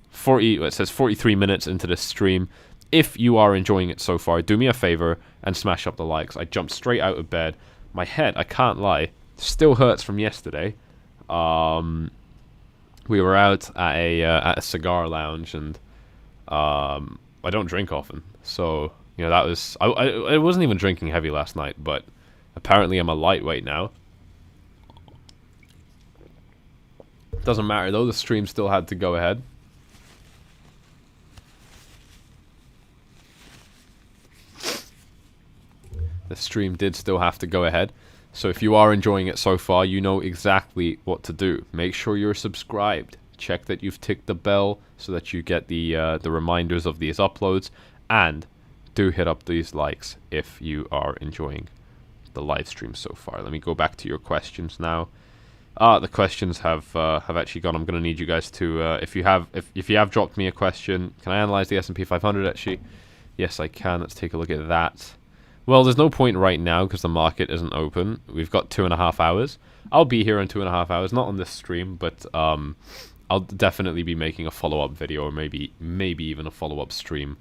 40. It says 43 minutes into this stream. If you are enjoying it so far, do me a favor and smash up the likes. I jumped straight out of bed. My head, I can't lie, still hurts from yesterday. We were out at a cigar lounge, and I don't drink often, so you know, that was I wasn't even drinking heavy last night, but apparently I'm a lightweight now. Doesn't matter though, the stream still had to go ahead. The stream did still have to go ahead. So if you are enjoying it so far, you know exactly what to do. Make sure you're subscribed. Check that you've ticked the bell so that you get the reminders of these uploads. And do hit up these likes if you are enjoying the live stream so far. Let me go back to your questions now. The questions have actually gone. I'm going to need you guys to, if you have dropped me a question, can I analyze the S&P 500 actually? Yes, I can. Let's take a look at that. Well, there's no point right now because the market isn't open. We've got 2.5 hours. I'll be here in 2.5 hours, not on this stream, but I'll definitely be making a follow-up video, or maybe even a follow-up stream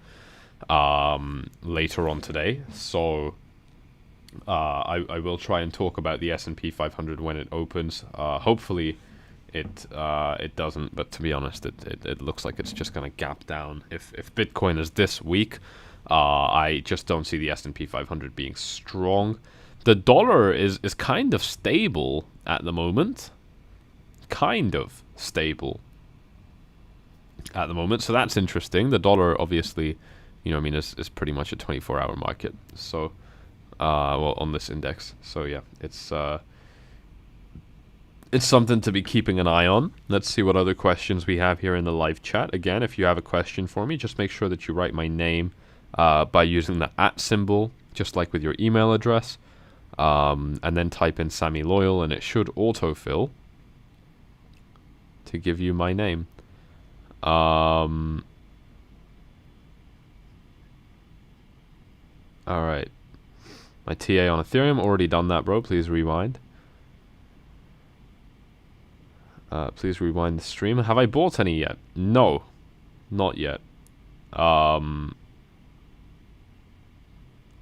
later on today. So I will try and talk about the S&P 500 when it opens. Hopefully it doesn't, but to be honest, it looks like it's just going to gap down. If Bitcoin is this weak, I just don't see the S&P 500 being strong. The dollar is kind of stable at the moment. Kind of stable at the moment, so that's interesting. The dollar, obviously, you know, I mean, is pretty much a 24-hour market. So, well, on this index. So yeah, it's something to be keeping an eye on. Let's see what other questions we have here in the live chat. Again, if you have a question for me, just make sure that you write my name by using the @ symbol, just like with your email address, and then type in 𝗙𝗢𝗏𝗘𝗦, and it should autofill to give you my name. Alright. My TA on Ethereum, already done that, bro. Please rewind. Please rewind the stream. Have I bought any yet? No. Not yet.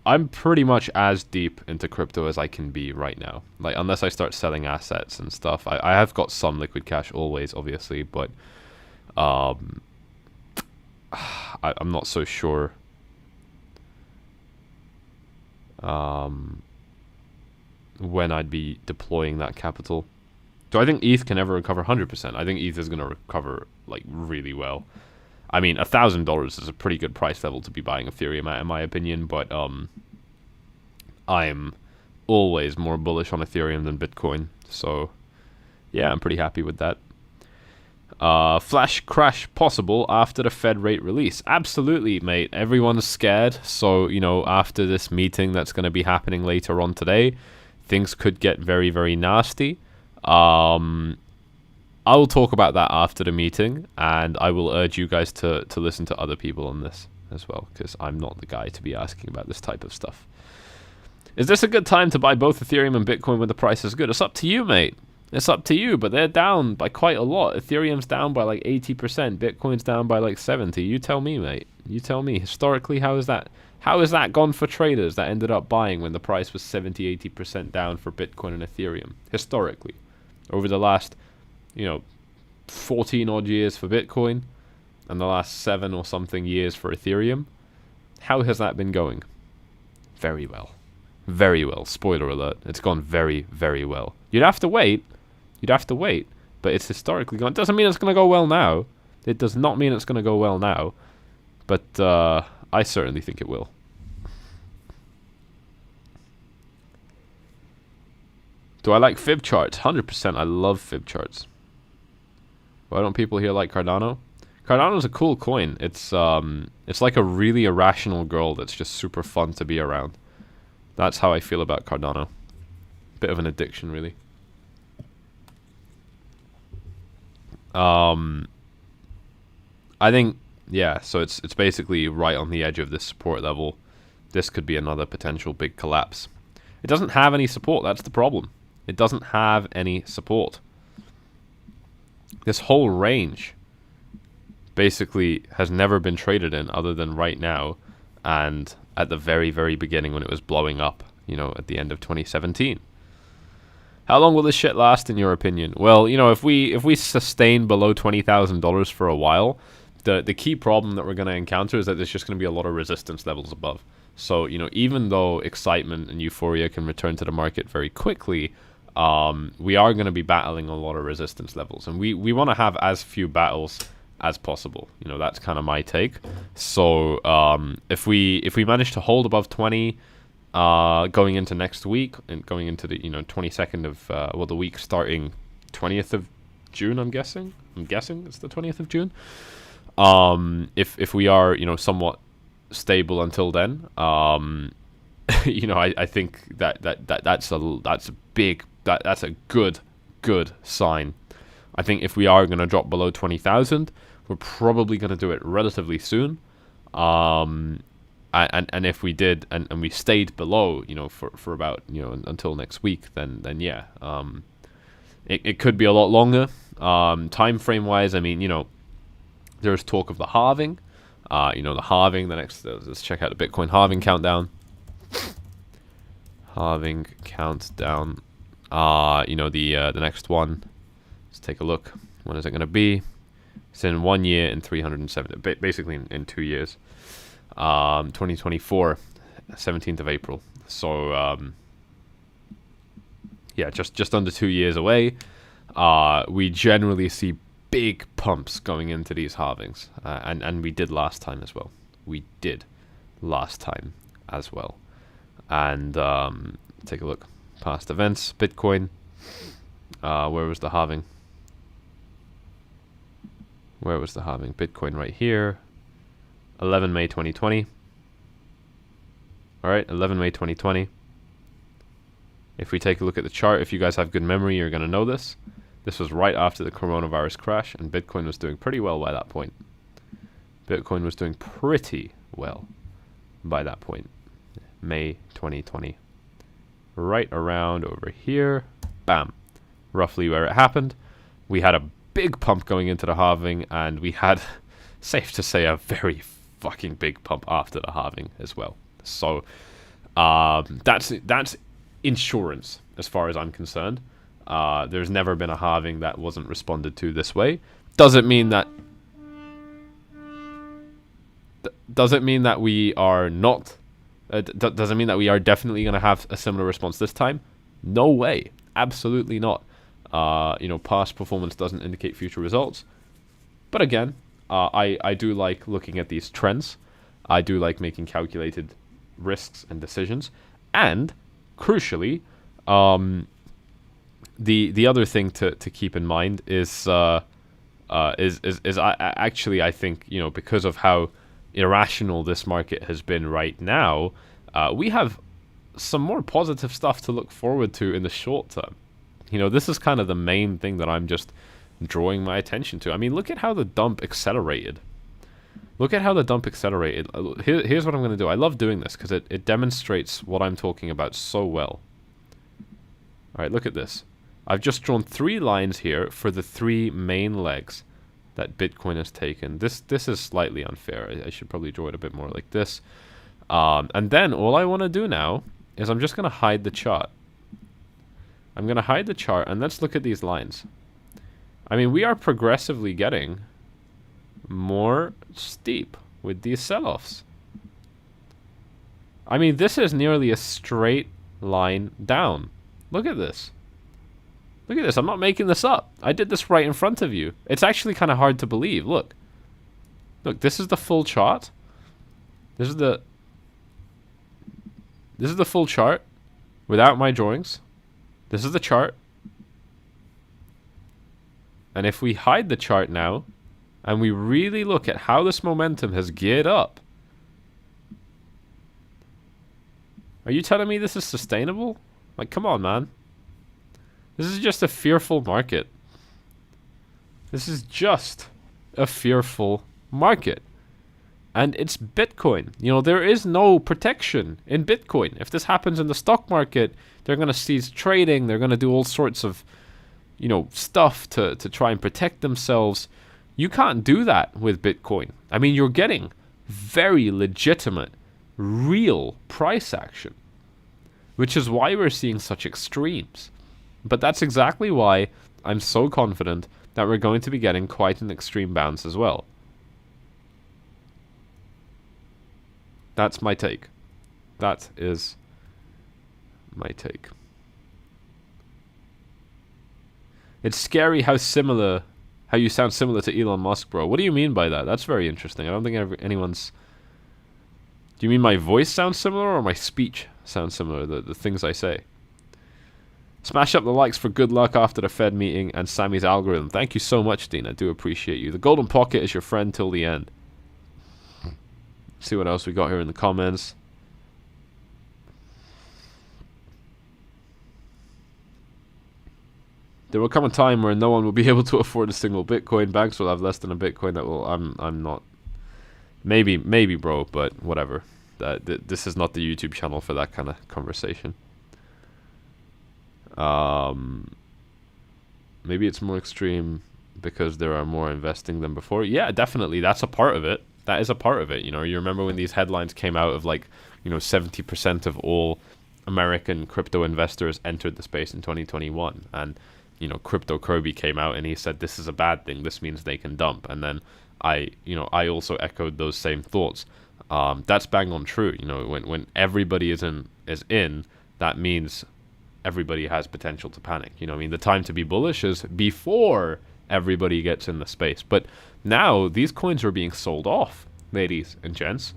I'm pretty much as deep into crypto as I can be right now. Like, unless I start selling assets and stuff. I have got some liquid cash always, obviously, but I'm not so sure when I'd be deploying that capital. Do I think ETH can ever recover 100%? I think ETH is going to recover, like, really well. I mean, $1,000 is a pretty good price level to be buying Ethereum at, in my opinion, but I'm always more bullish on Ethereum than Bitcoin. So, yeah, I'm pretty happy with that. Flash crash possible after the Fed rate release. Absolutely, mate. Everyone's scared. So, you know, after this meeting that's going to be happening later on today, things could get very, very nasty. I will talk about that after the meeting, and I will urge you guys to listen to other people on this as well, because I'm not the guy to be asking about this type of stuff. Is this a good time to buy both Ethereum and Bitcoin when the price is good? It's up to you, mate. It's up to you, but they're down by quite a lot. Ethereum's down by like 80%. Bitcoin's down by like 70%. You tell me, mate. You tell me. Historically, how is that? How is that gone for traders that ended up buying when the price was 70, 80% down for Bitcoin and Ethereum? Historically. Over the last, you know, 14 odd years for Bitcoin and the last 7 or something years for Ethereum. How has that been going? Very well. Very well. Spoiler alert. It's gone very, very well. You'd have to wait. You'd have to wait. But it's historically gone. It doesn't mean it's going to go well now. It does not mean it's going to go well now. But I certainly think it will. Do I like fib charts? 100%. I love fib charts. Why don't people here like Cardano? Cardano's a cool coin. It's like a really irrational girl that's just super fun to be around. That's how I feel about Cardano. Bit of an addiction, really. I think, yeah, so it's basically right on the edge of this support level. This could be another potential big collapse. It doesn't have any support. That's the problem. It doesn't have any support. This whole range basically has never been traded in other than right now and at the very, very beginning when it was blowing up, you know, at the end of 2017. How long will this shit last, in your opinion? Well, you know, if we sustain below $20,000 for a while, the key problem that we're going to encounter is that there's just going to be a lot of resistance levels above. So, you know, even though excitement and euphoria can return to the market very quickly, we are going to be battling a lot of resistance levels, and we want to have as few battles as possible. You know, that's kind of my take. So if we manage to hold above 20, going into next week and going into the 22nd of the week starting 20th of June. I'm guessing it's the 20th of June. If we are somewhat stable until then, I think that's a big, that's a good sign. I think if we are going to drop below 20,000, we're probably going to do it relatively soon. And if we did and we stayed below, for about until next week, then yeah, it could be a lot longer. Time frame wise, I mean, there's talk of the halving. The halving. Let's check out the Bitcoin halving countdown. Halving countdown. The next one. Let's take a look. When is it going to be? It's in 1 year and 370. Basically in 2 years. 2024, 17th of April. So yeah, just under 2 years away. We generally see big pumps going into these halvings, and we did last time as well. And take a look. Past events, Bitcoin. Where was the halving? Bitcoin right here. 11 May 2020. Alright, 11 May 2020. If we take a look at the chart, if you guys have good memory, you're going to know this. This was right after the coronavirus crash, and Bitcoin was doing pretty well by that point. May 2020. Right around over here. Bam. Roughly where it happened. We had a big pump going into the halving, and we had, safe to say, a very fucking big pump after the halving as well. So that's insurance as far as I'm concerned. There's never been a halving that wasn't responded to this way. Doesn't mean that we are not. Doesn't mean that we are definitely going to have a similar response this time. No way. Absolutely not. Past performance doesn't indicate future results. But again, I do like looking at these trends. I do like making calculated risks and decisions. And crucially, the other thing to keep in mind is I think because of how irrational this market has been right now, we have some more positive stuff to look forward to in the short term. This is kind of the main thing that I'm just drawing my attention to. I mean, look at how the dump accelerated. Here's what I'm going to do. I love doing this because it demonstrates what I'm talking about so well. All right, look at this. I've just drawn 3 lines here for the 3 main legs that Bitcoin has taken. This is slightly unfair. I should probably draw it a bit more like this. And then all I want to do now is I'm just going to hide the chart. I'm going to hide the chart, and let's look at these lines. I mean, we are progressively getting more steep with these sell-offs. I mean, this is nearly a straight line down. Look at this. Look at this. I'm not making this up. I did this right in front of you. It's actually kind of hard to believe. Look, this is the full chart. This is the full chart without my drawings. This is the chart. And if we hide the chart now, and we really look at how this momentum has geared up, are you telling me this is sustainable? Like, come on, man. This is just a fearful market. This is just a fearful market. And it's Bitcoin. There is no protection in Bitcoin. If this happens in the stock market, they're going to cease trading. They're going to do all sorts of, stuff to try and protect themselves. You can't do that with Bitcoin. I mean, you're getting very legitimate, real price action, which is why we're seeing such extremes. But that's exactly why I'm so confident that we're going to be getting quite an extreme bounce as well. That's my take. That is my take. It's scary how you sound similar to Elon Musk, bro. What do you mean by that? That's very interesting. I don't think anyone's Do you mean my voice sounds similar or my speech sounds similar? The things I say. Smash up the likes for good luck after the Fed meeting and Sammy's algorithm. Thank you so much, Dean. I do appreciate you. The golden pocket is your friend till the end. See what else we got here in the comments. There will come a time where no one will be able to afford a single Bitcoin. Banks will have less than a Bitcoin. That will. I'm not. Maybe, bro. But whatever. This is not the YouTube channel for that kind of conversation. Maybe it's more extreme because there are more investing than before. Yeah, definitely. That's a part of it. That is a part of it. You know, you remember when these headlines came out of like, 70% of all American crypto investors entered the space in 2021, and Crypto Kirby came out and he said this is a bad thing. This means they can dump. And then I also echoed those same thoughts. That's bang on true. When everybody is in, that means everybody has potential to panic. The time to be bullish is before everybody gets in the space. But now these coins are being sold off, ladies and gents.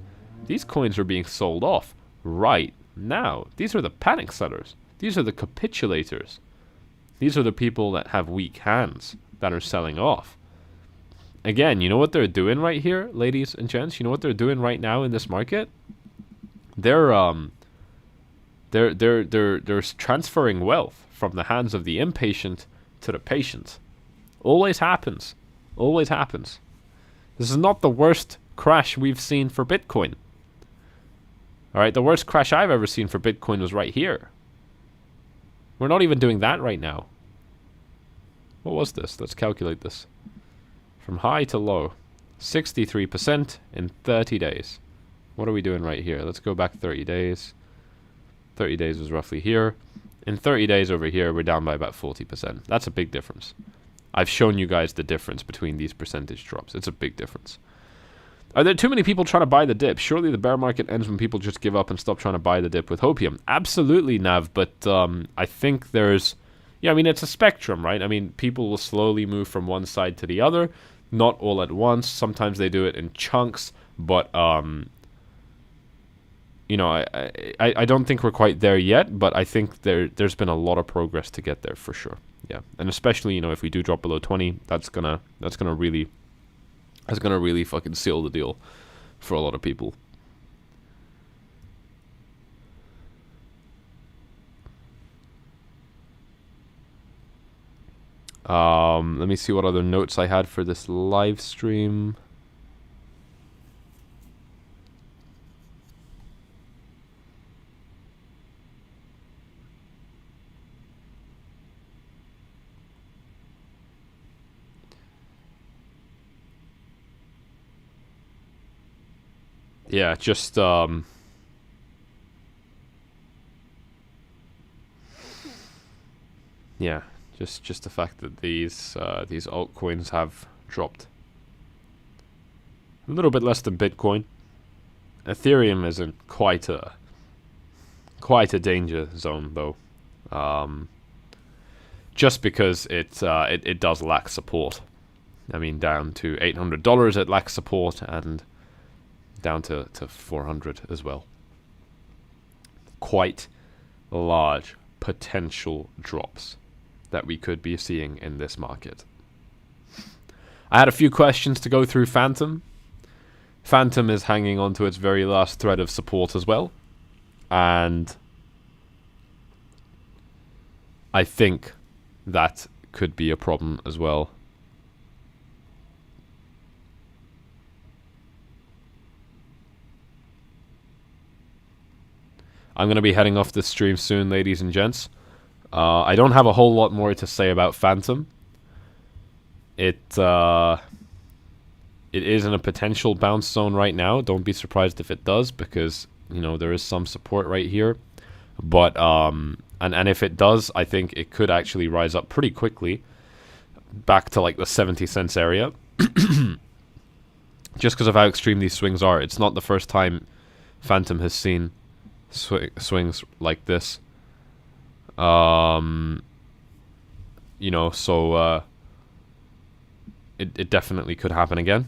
These coins are being sold off right now. These are the panic sellers. These are the capitulators. These are the people that have weak hands that are selling off. Again, you know what they're doing right here, ladies and gents? You know what they're doing right now in this market? They're transferring wealth from the hands of the impatient to the patient. Always happens. Always happens. This is not the worst crash we've seen for Bitcoin. Alright, the worst crash I've ever seen for Bitcoin was right here. We're not even doing that right now. What was this? Let's calculate this. From high to low. 63% in 30 days. What are we doing right here? Let's go back 30 days. 30 days was roughly here. In 30 days over here, we're down by about 40%. That's a big difference. I've shown you guys the difference between these percentage drops. It's a big difference. Are there too many people trying to buy the dip? Surely the bear market ends when people just give up and stop trying to buy the dip with hopium. Absolutely, Nav, but I think there's... Yeah, it's a spectrum, right? People will slowly move from one side to the other, not all at once. Sometimes they do it in chunks, but, I don't think we're quite there yet, but I think there's been a lot of progress to get there for sure. Yeah, and especially, if we do drop below 20, that's gonna really fucking seal the deal for a lot of people. Let me see what other notes I had for this live stream. Yeah, just yeah, just the fact that these altcoins have dropped a little bit less than Bitcoin. Ethereum isn't quite a danger zone though, just because it does lack support. Down to $800 it lacks support, and down to 400 as well. Quite large potential drops that we could be seeing in this market. I had a few questions to go through Phantom. Phantom is hanging on to its very last thread of support as well, and I think that could be a problem as well. I'm going to be heading off this stream soon, ladies and gents. I don't have a whole lot more to say about Phantom. It is in a potential bounce zone right now. Don't be surprised if it does, because there is some support right here. But and if it does, I think it could actually rise up pretty quickly back to like the 70 cents area. Just because of how extreme these swings are. It's not the first time Phantom has seen swings like this. So it definitely could happen again.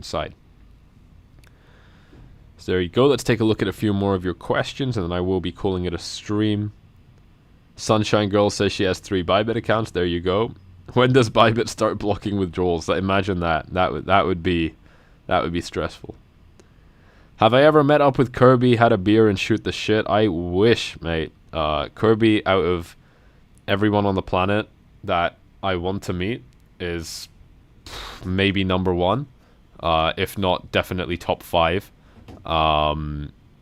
Bitcoin side. So there you go. Let's take a look at a few more of your questions, and then I will be calling it a stream. Sunshine Girl says she has 3 Bybit accounts. There you go. When does Bybit start blocking withdrawals? Imagine that. That would be stressful. Have I ever met up with Kirby, had a beer, and shoot the shit? I wish, mate. Kirby, out of everyone on the planet that I want to meet, is maybe number 1, if not definitely top 5.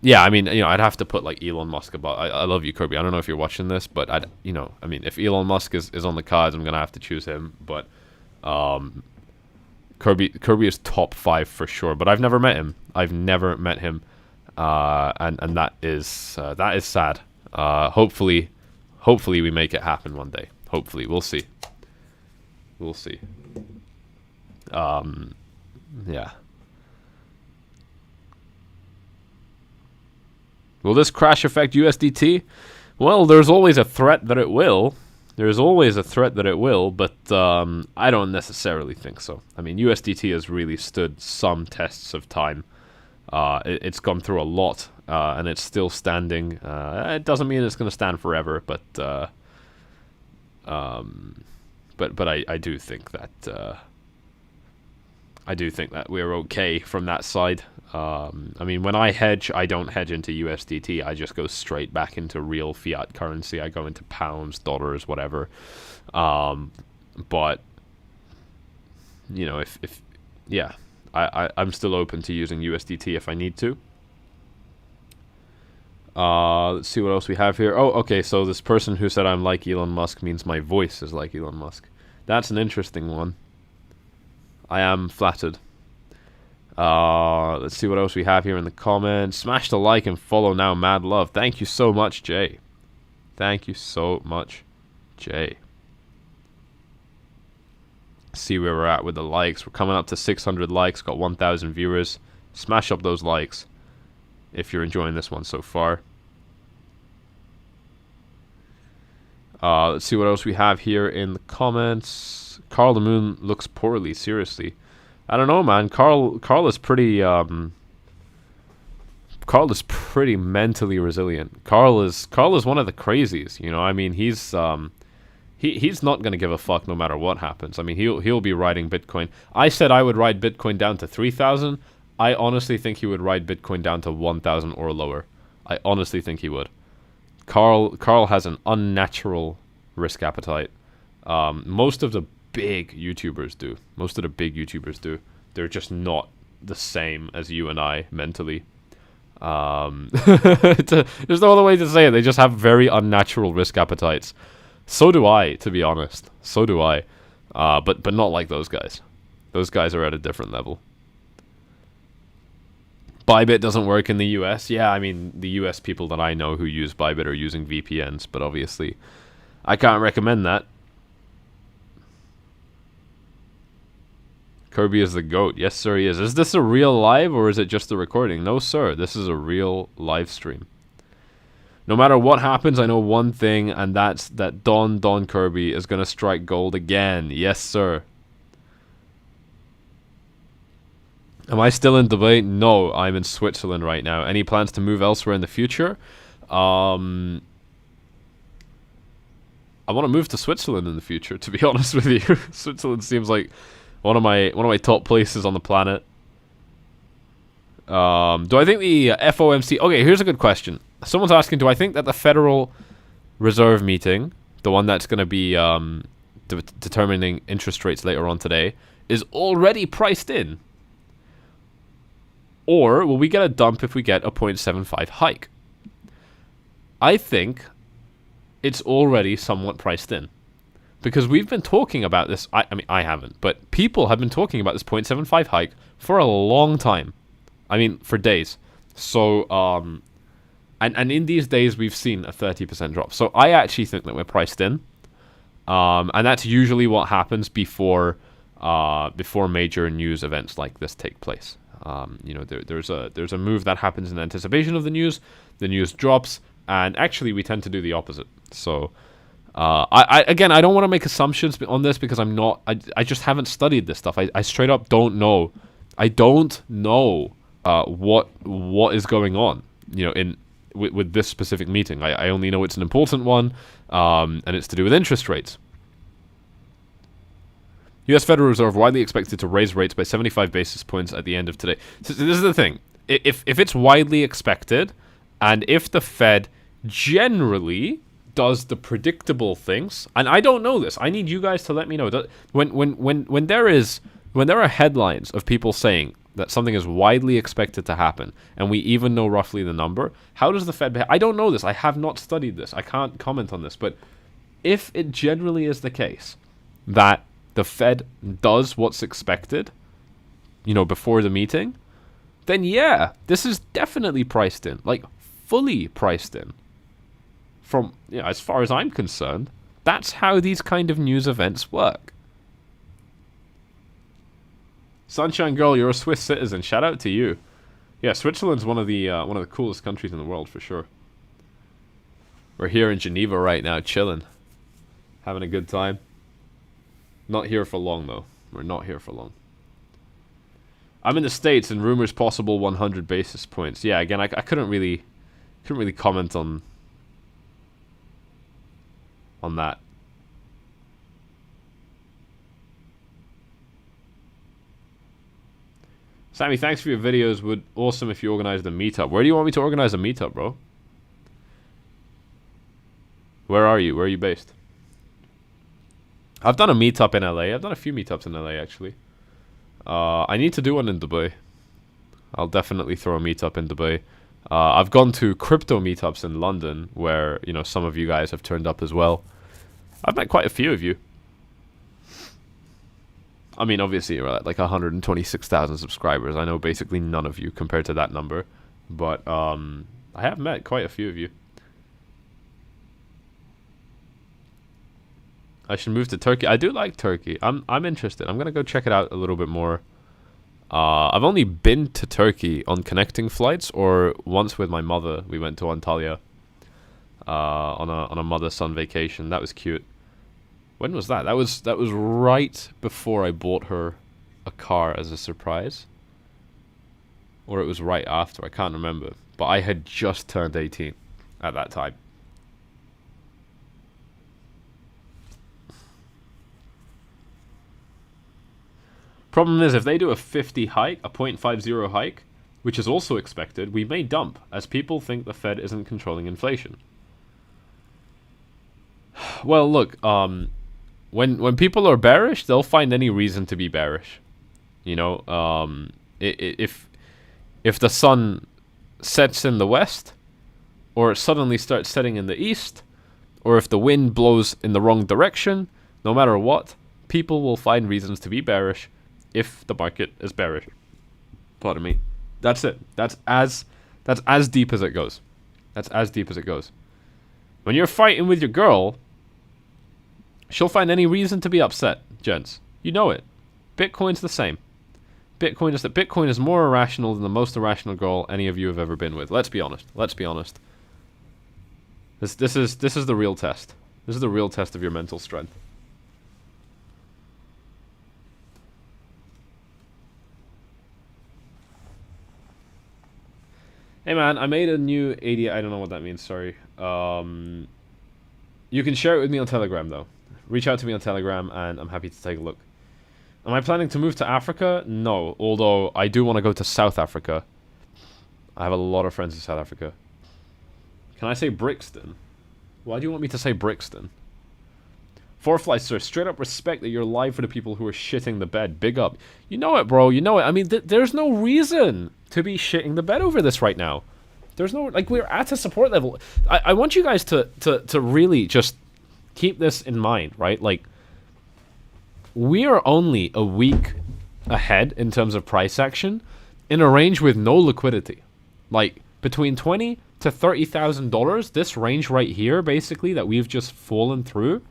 Yeah, I mean, you know, I'd have to put like Elon Musk above. I love you, Kirby. I don't know if you're watching this, but I mean, if Elon Musk is on the cards, I'm gonna have to choose him. But Kirby is top 5 for sure. But I've never met him. And that is sad. Hopefully we make it happen one day. Hopefully, we'll see. Yeah. Will this crash affect USDT? Well, there's always a threat that it will. But I don't necessarily think so. I mean, USDT has really stood some tests of time. It's gone through a lot, and it's still standing. It doesn't mean it's going to stand forever, but I do think that we're okay from that side. I mean, when I hedge, I don't hedge into USDT. I just go straight back into real fiat currency. I go into pounds, dollars, whatever. But you know, I'm still open to using USDT if I need to. Let's see what else we have here. Oh, okay. So this person who said I'm like Elon Musk means my voice is like Elon Musk. That's an interesting one. I am flattered. Let's see what else we have here in the comments. Smash the like and follow now, mad love. Thank you so much, Jay. Thank you so much, Jay. See where we're at with the likes. We're coming up to 600 likes, got 1,000 viewers. Smash up those likes if you're enjoying this one so far. Let's see what else we have here in the comments. Carl the Moon looks poorly, seriously. I don't know, man. Carl is pretty mentally resilient. Carl is one of the crazies, you know. I mean, he's not going to give a fuck no matter what happens. I mean, he'll be riding Bitcoin. I said I would ride Bitcoin down to 3,000. I honestly think he would ride Bitcoin down to 1,000 or lower. I honestly think he would. Carl has an unnatural risk appetite. Most of the big YouTubers do. They're just not the same as you and I mentally. There's no other way to say it. They just have very unnatural risk appetites. So do I, to be honest. So do I. But not like those guys. Those guys are at a different level. Bybit doesn't work in the US. Yeah, I mean, the US people that I know who use Bybit are using VPNs, but obviously I can't recommend that. Kirby is the GOAT. Yes, sir, he is. Is this a real live or is it just a recording? No, sir. This is a real live stream. No matter what happens, I know one thing, and that's that Don Kirby is going to strike gold again. Yes, sir. Am I still in Dubai? No, I'm in Switzerland right now. Any plans to move elsewhere in the future? I want to move to Switzerland in the future, to be honest with you. Switzerland seems like one of my top places on the planet. Do I think the FOMC... Okay, here's a good question. Someone's asking, do I think that the Federal Reserve meeting, the one that's going to be determining interest rates later on today, is already priced in? Or will we get a dump if we get a 0.75 hike? I think it's already somewhat priced in. Because we've been talking about this... I mean, I haven't. But people have been talking about this 0.75 hike for a long time. I mean, for days. So, and in these days, we've seen a 30% drop. So I actually think that we're priced in. And that's usually what happens before major news events like this take place. You know, there's a move that happens in anticipation of the news drops, and actually we tend to do the opposite. So I don't want to make assumptions on this because I just haven't studied this stuff. I straight up don't know. I don't know what is going on, you know, with this specific meeting. I only know it's an important one, and it's to do with interest rates. U.S. Federal Reserve widely expected to raise rates by 75 basis points at the end of today. So this is the thing. If it's widely expected, and if the Fed generally does the predictable things, and I don't know this, I need you guys to let me know. When there are headlines of people saying that something is widely expected to happen, and we even know roughly the number, how does the Fed behave? I don't know this. I have not studied this. I can't comment on this. But if it generally is the case that the Fed does what's expected, you know, before the meeting, then yeah, this is definitely priced in, like fully priced in. From, you know, as far as I'm concerned, that's how these kind of news events work. Sunshine Girl, you're a Swiss citizen. Shout out to you. Yeah, Switzerland's one of the coolest countries in the world for sure. We're here in Geneva right now, chilling, having a good time. Not here for long, though. We're not here for long. I'm in the States, and rumors possible 100 basis points. Yeah, again, I couldn't really comment on that. Sammy, thanks for your videos. Would awesome if you organized a meetup. Where do you want me to organize a meetup, bro? Where are you? Where are you based? I've done a meetup in LA. I've done a few meetups in LA, actually. I need to do one in Dubai. I'll definitely throw a meetup in Dubai. I've gone to crypto meetups in London, where, you know, some of you guys have turned up as well. I've met quite a few of you. I mean, obviously you're at like 126,000 subscribers. I know basically none of you compared to that number, but I have met quite a few of you. I should move to Turkey. I do like Turkey. I'm interested. I'm gonna go check it out a little bit more. I've only been to Turkey on connecting flights, or once with my mother. We went to Antalya on a mother-son vacation. That was cute. When was that? That was right before I bought her a car as a surprise, or it was right after. I can't remember. But I had just turned 18 at that time. Problem is, if they do a 50 hike, a 0.50 hike, which is also expected, we may dump, as people think the Fed isn't controlling inflation. Well, look, when people are bearish, they'll find any reason to be bearish. You know, if the sun sets in the west, or it suddenly starts setting in the east, or if the wind blows in the wrong direction, no matter what, people will find reasons to be bearish if the market is bearish. Pardon me. That's it. That's as deep as it goes. That's as deep as it goes. When you're fighting with your girl, she'll find any reason to be upset, gents. You know it. Bitcoin's the same. Bitcoin is more irrational than the most irrational girl any of you have ever been with. Let's be honest. Let's be honest. This is the real test. This is the real test of your mental strength. Hey man, I made a new 80. I don't know what that means. Sorry. You can share it with me on Telegram though. Reach out to me on Telegram, and I'm happy to take a look. Am I planning to move to Africa? No, although I do want to go to South Africa. I have a lot of friends in South Africa. Can I say Brixton? Why do you want me to say Brixton? Fourfly, sir, straight up respect that you're live for the people who are shitting the bed. Big up. You know it, bro. You know it. I mean, there's no reason to be shitting the bed over this right now. There's no, like, we're at a support level. I want you guys to really just keep this in mind, right? Like, we are only a week ahead in terms of price action in a range with no liquidity. Like, between $20,000 to $30,000, this range right here, basically, that we've just fallen through,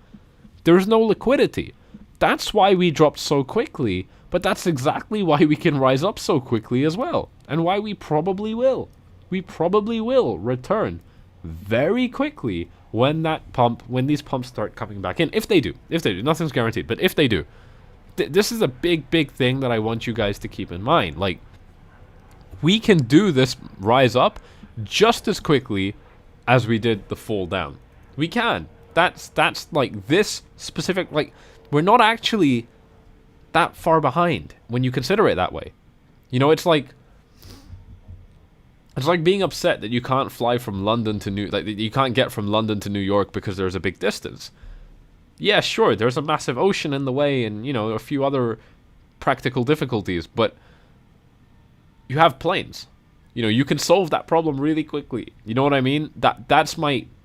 there's no liquidity. That's why we dropped so quickly, but that's exactly why we can rise up so quickly as well, and why we probably will. We probably will return very quickly when these pumps start coming back in. If they do, nothing's guaranteed, but if they do, this is a big thing that I want you guys to keep in mind. Like, we can do this rise up just as quickly as we did the fall down. We can. That's like this specific, like, we're not actually that far behind when you consider it that way. You know, it's like being upset that you can't fly from London to you can't get from London to New York because there's a big distance. Yeah, sure, there's a massive ocean in the way, and, you know, a few other practical difficulties, but you have planes. You know, you can solve that problem really quickly. You know what I mean?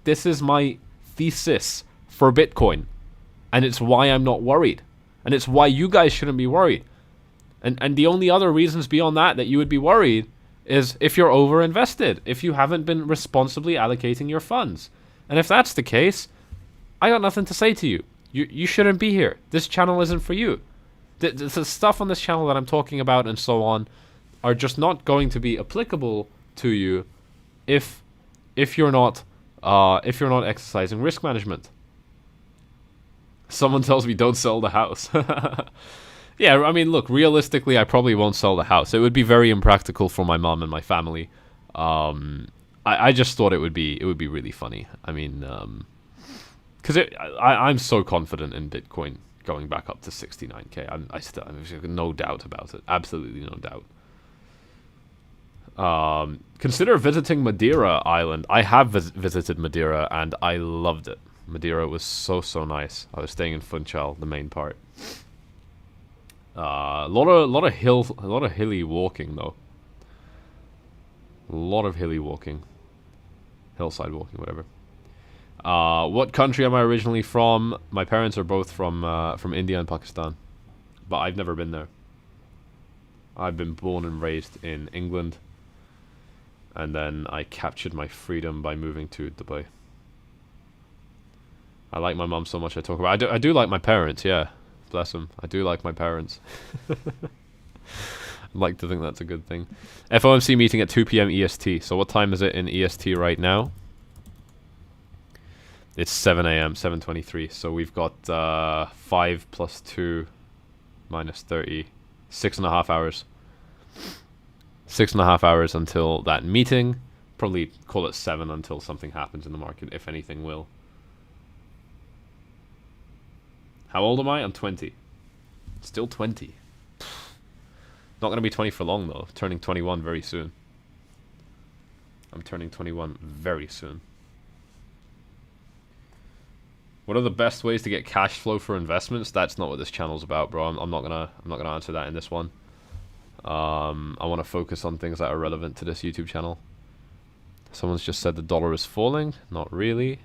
This is my thesis for Bitcoin, and it's why I'm not worried, and it's why you guys shouldn't be worried. And the only other reasons beyond that you would be worried is if you're over invested, if you haven't been responsibly allocating your funds. And if that's the case, I got nothing to say to you. You shouldn't be here. This channel isn't for you. The stuff on this channel that I'm talking about and so on are just not going to be applicable to you if you're not exercising risk management. Someone tells me don't sell the house. Yeah, I mean, look, realistically, I probably won't sell the house. It would be very impractical for my mom and my family. I just thought it would be really funny. I mean, because I'm so confident in Bitcoin going back up to 69K. I'm no doubt about it. Absolutely no doubt. Consider visiting Madeira Island. I have visited Madeira, and I loved it. Madeira was so nice. I was staying in Funchal, the main part. A lot of hilly walking though. A lot of hilly walking, hillside walking, whatever. What country am I originally from? My parents are both from India and Pakistan. but I've never been there. I've been born and raised in England, and then I captured my freedom by moving to Dubai. I like my mom so much. I talk about. I do like my parents. Yeah, bless them. I do like my parents. I'd like to think that's a good thing. FOMC meeting at 2 p.m. EST. So what time is it in EST right now? It's 7 a.m. 7:23. So we've got 5 plus 2 minus 30. 6.5 hours. 6.5 hours until that meeting. Probably call it 7 until something happens in the market, if anything will. How old am I? I'm 20. Still 20. Not going to be 20 for long, though. Turning 21 very soon. I'm turning 21 very soon. What are the best ways to get cash flow for investments? That's not what this channel's about, bro. I'm not gonna answer that in this one. I want to focus on things that are relevant to this YouTube channel. Someone's just said the dollar is falling. Not really.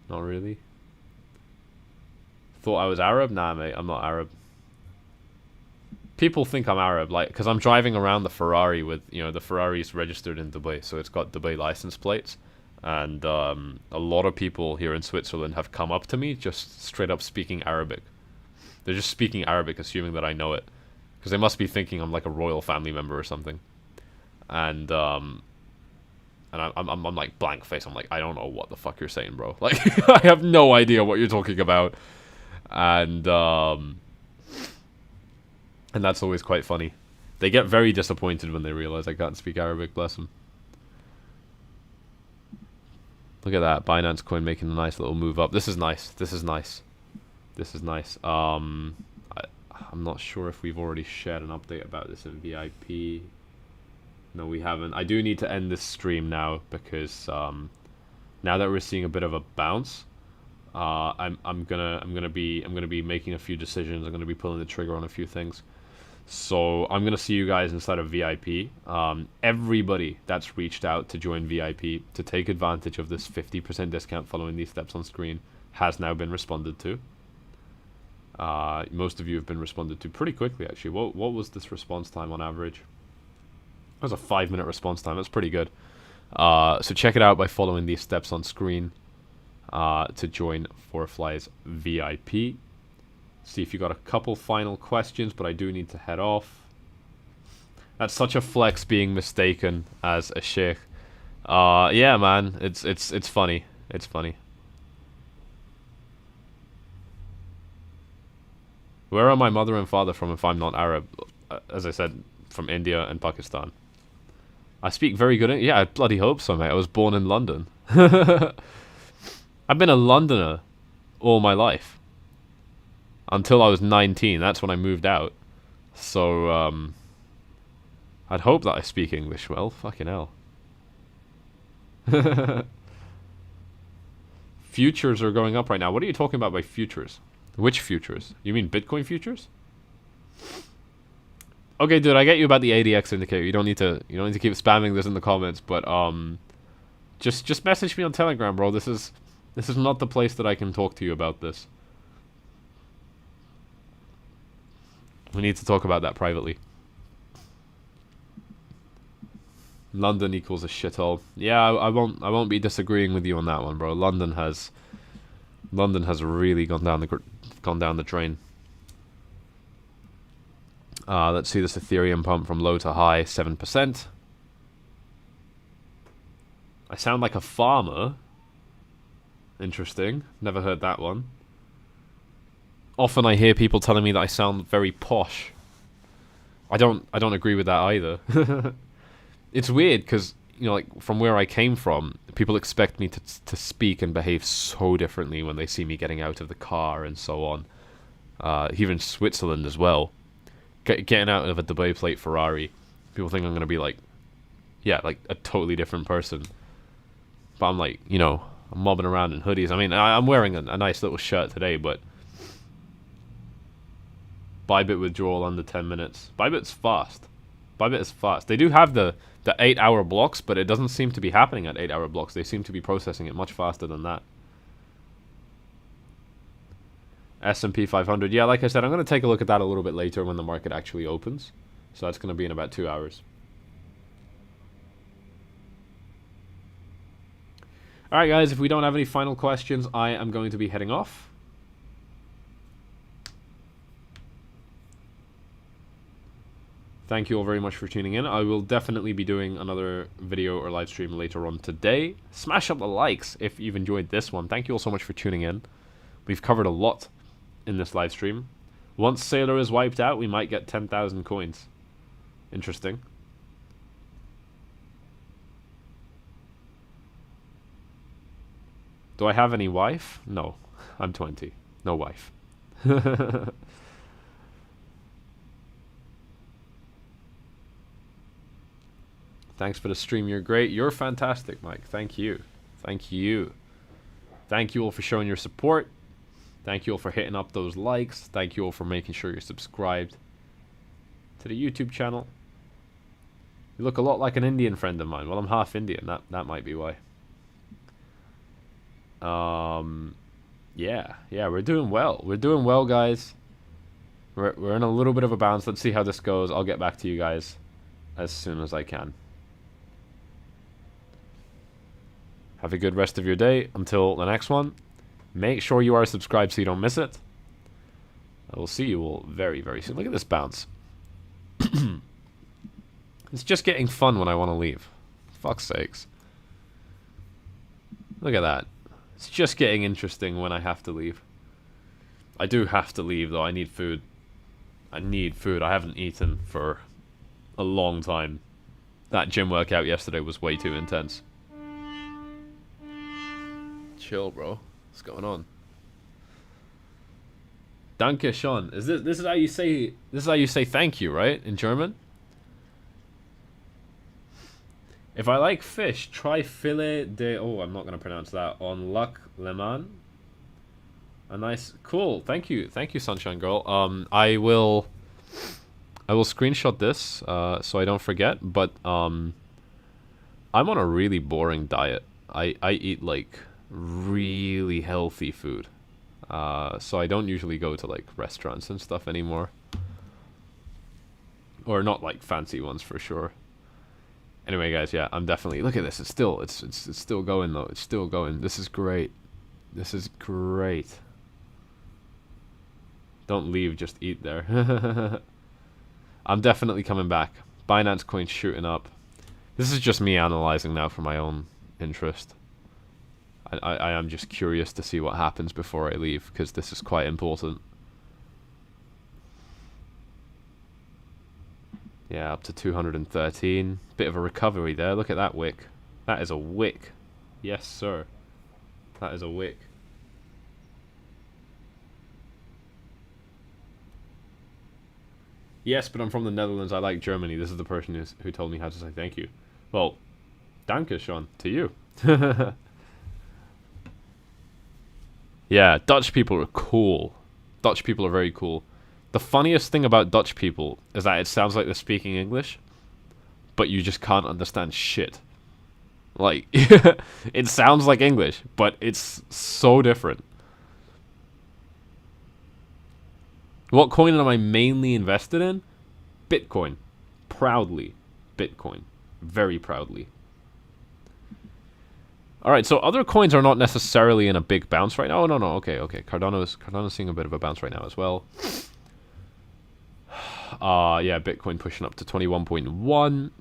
Not really. Thought I was Arab? Nah, mate. I'm not Arab. People think I'm Arab, like, because I'm driving around the Ferrari with, you know, the Ferrari's registered in Dubai, so it's got Dubai license plates. And a lot of people here in Switzerland have come up to me just straight up speaking Arabic. They're just speaking Arabic, assuming that I know it, because they must be thinking I'm like a royal family member or something. And I'm like blank face. I'm like, I don't know what the fuck you're saying, bro. Like, I have no idea what you're talking about. And that's always quite funny. They get very disappointed when they realize I can't speak Arabic, bless them. Look at that, Binance coin making a nice little move up. This is nice. This is nice. This is nice. I'm not sure if we've already shared an update about this in VIP. No, we haven't. I do need to end this stream now because now that we're seeing a bit of a bounce, I'm gonna be making a few decisions. I'm gonna be pulling the trigger on a few things. So I'm gonna see you guys inside of VIP. Everybody that's reached out to join VIP to take advantage of this 50% discount following these steps on screen has now been responded to. Most of you have been responded to pretty quickly, actually. What was this response time on average? It was a 5-minute response time. That's pretty good. So check it out by following these steps on screen to join 𝗪𝗪's VIP. See if you got a couple final questions, but I do need to head off. That's such a flex being mistaken as a sheikh. Yeah, man, it's funny. It's funny. Where are my mother and father from if I'm not Arab? As I said, from India and Pakistan. I speak very good. Yeah, I bloody hope so, mate. I was born in London. I've been a Londoner all my life. Until I was 19. That's when I moved out. So, I'd hope that I speak English well. Fucking hell. Futures are going up right now. What are you talking about by futures? Which futures? You mean Bitcoin futures? Okay, dude, I get you about the ADX indicator. You don't need to keep spamming this in the comments, but just message me on Telegram, bro. This is not the place that I can talk to you about this. We need to talk about that privately. London equals a shithole. Yeah, I won't be disagreeing with you on that one, bro. London has really gone down the drain. Let's see this Ethereum pump from low to high, 7%. I sound like a farmer. Interesting. Never heard that one. Often I hear people telling me that I sound very posh. I don't agree with that either. It's weird because, you know, like from where I came from, people expect me to speak and behave so differently when they see me getting out of the car and so on. Here in Switzerland as well. Getting out of a Dubai plate Ferrari, people think I'm going to be like, yeah, like a totally different person. But I'm like, you know, I'm mobbing around in hoodies. I mean, I'm wearing a nice little shirt today, but Bybit withdrawal under 10 minutes. Bybit's fast. Bybit is fast. They do have the 8-hour blocks, but it doesn't seem to be happening at 8-hour blocks. They seem to be processing it much faster than that. S&P 500. Yeah, like I said, I'm going to take a look at that a little bit later when the market actually opens. So that's going to be in about 2 hours. Alright guys, if we don't have any final questions, I am going to be heading off. Thank you all very much for tuning in. I will definitely be doing another video or live stream later on today. Smash up the likes if you've enjoyed this one. Thank you all so much for tuning in. We've covered a lot in this live stream. Once Sailor is wiped out, we might get 10,000 coins. Interesting. Do I have any wife? No. I'm 20. No wife. Thanks for the stream. You're great. You're fantastic, Mike. Thank you. Thank you. Thank you all for showing your support. Thank you all for hitting up those likes. Thank you all for making sure you're subscribed to the YouTube channel. You look a lot like an Indian friend of mine. Well, I'm half Indian. That might be why. Yeah, we're doing well. We're doing well, guys. We're in a little bit of a bounce. Let's see how this goes. I'll get back to you guys as soon as I can. Have a good rest of your day. Until the next one, make sure you are subscribed so you don't miss it. I will see you all very, very soon. Look at this bounce. It's just getting fun when I want to leave. Fuck's sakes. Look at that. It's just getting interesting when I have to leave. I do have to leave, though. I need food. I need food. I haven't eaten for a long time. That gym workout yesterday was way too intense. Chill, bro. What's going on? Danke schön. This is how you say thank you, right? In German? If I like fish, try filet de... Oh, I'm not going to pronounce that. On Lac Leman. A nice... Cool. Thank you. Thank you, Sunshine Girl. I will screenshot this so I don't forget. But I'm on a really boring diet. I eat, like, really healthy food. So I don't usually go to, like, restaurants and stuff anymore. Or not, like, fancy ones for sure. Anyway, guys, yeah, I'm definitely... Look at this. It's still going, though. It's still going. This is great. This is great. Don't leave. Just eat there. I'm definitely coming back. Binance coin's shooting up. This is just me analyzing now for my own interest. I am just curious to see what happens before I leave, because this is quite important. Yeah, up to 213. Bit of a recovery there. Look at that wick. That is a wick. Yes, sir. That is a wick. Yes, but I'm from the Netherlands. I like Germany. This is the person who told me how to say thank you. Well, danke Sean, to you. Yeah, Dutch people are cool. Dutch people are very cool. The funniest thing about Dutch people is that it sounds like they're speaking English, but you just can't understand shit. Like, it sounds like English, but it's so different. What coin am I mainly invested in? Bitcoin. Proudly. Bitcoin. Very proudly. Alright, so other coins are not necessarily in a big bounce right now. Oh, no. Okay. Cardano's seeing a bit of a bounce right now as well. Yeah, Bitcoin pushing up to 21.1.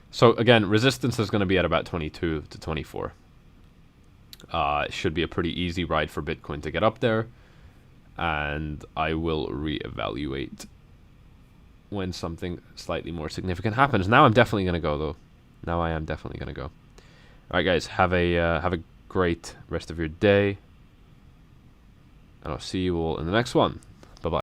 So, again, resistance is going to be at about 22 to 24. It should be a pretty easy ride for Bitcoin to get up there. And I will reevaluate when something slightly more significant happens. Now I'm definitely going to go, though. Now I am definitely going to go. Alright, guys, have a great rest of your day. And I'll see you all in the next one.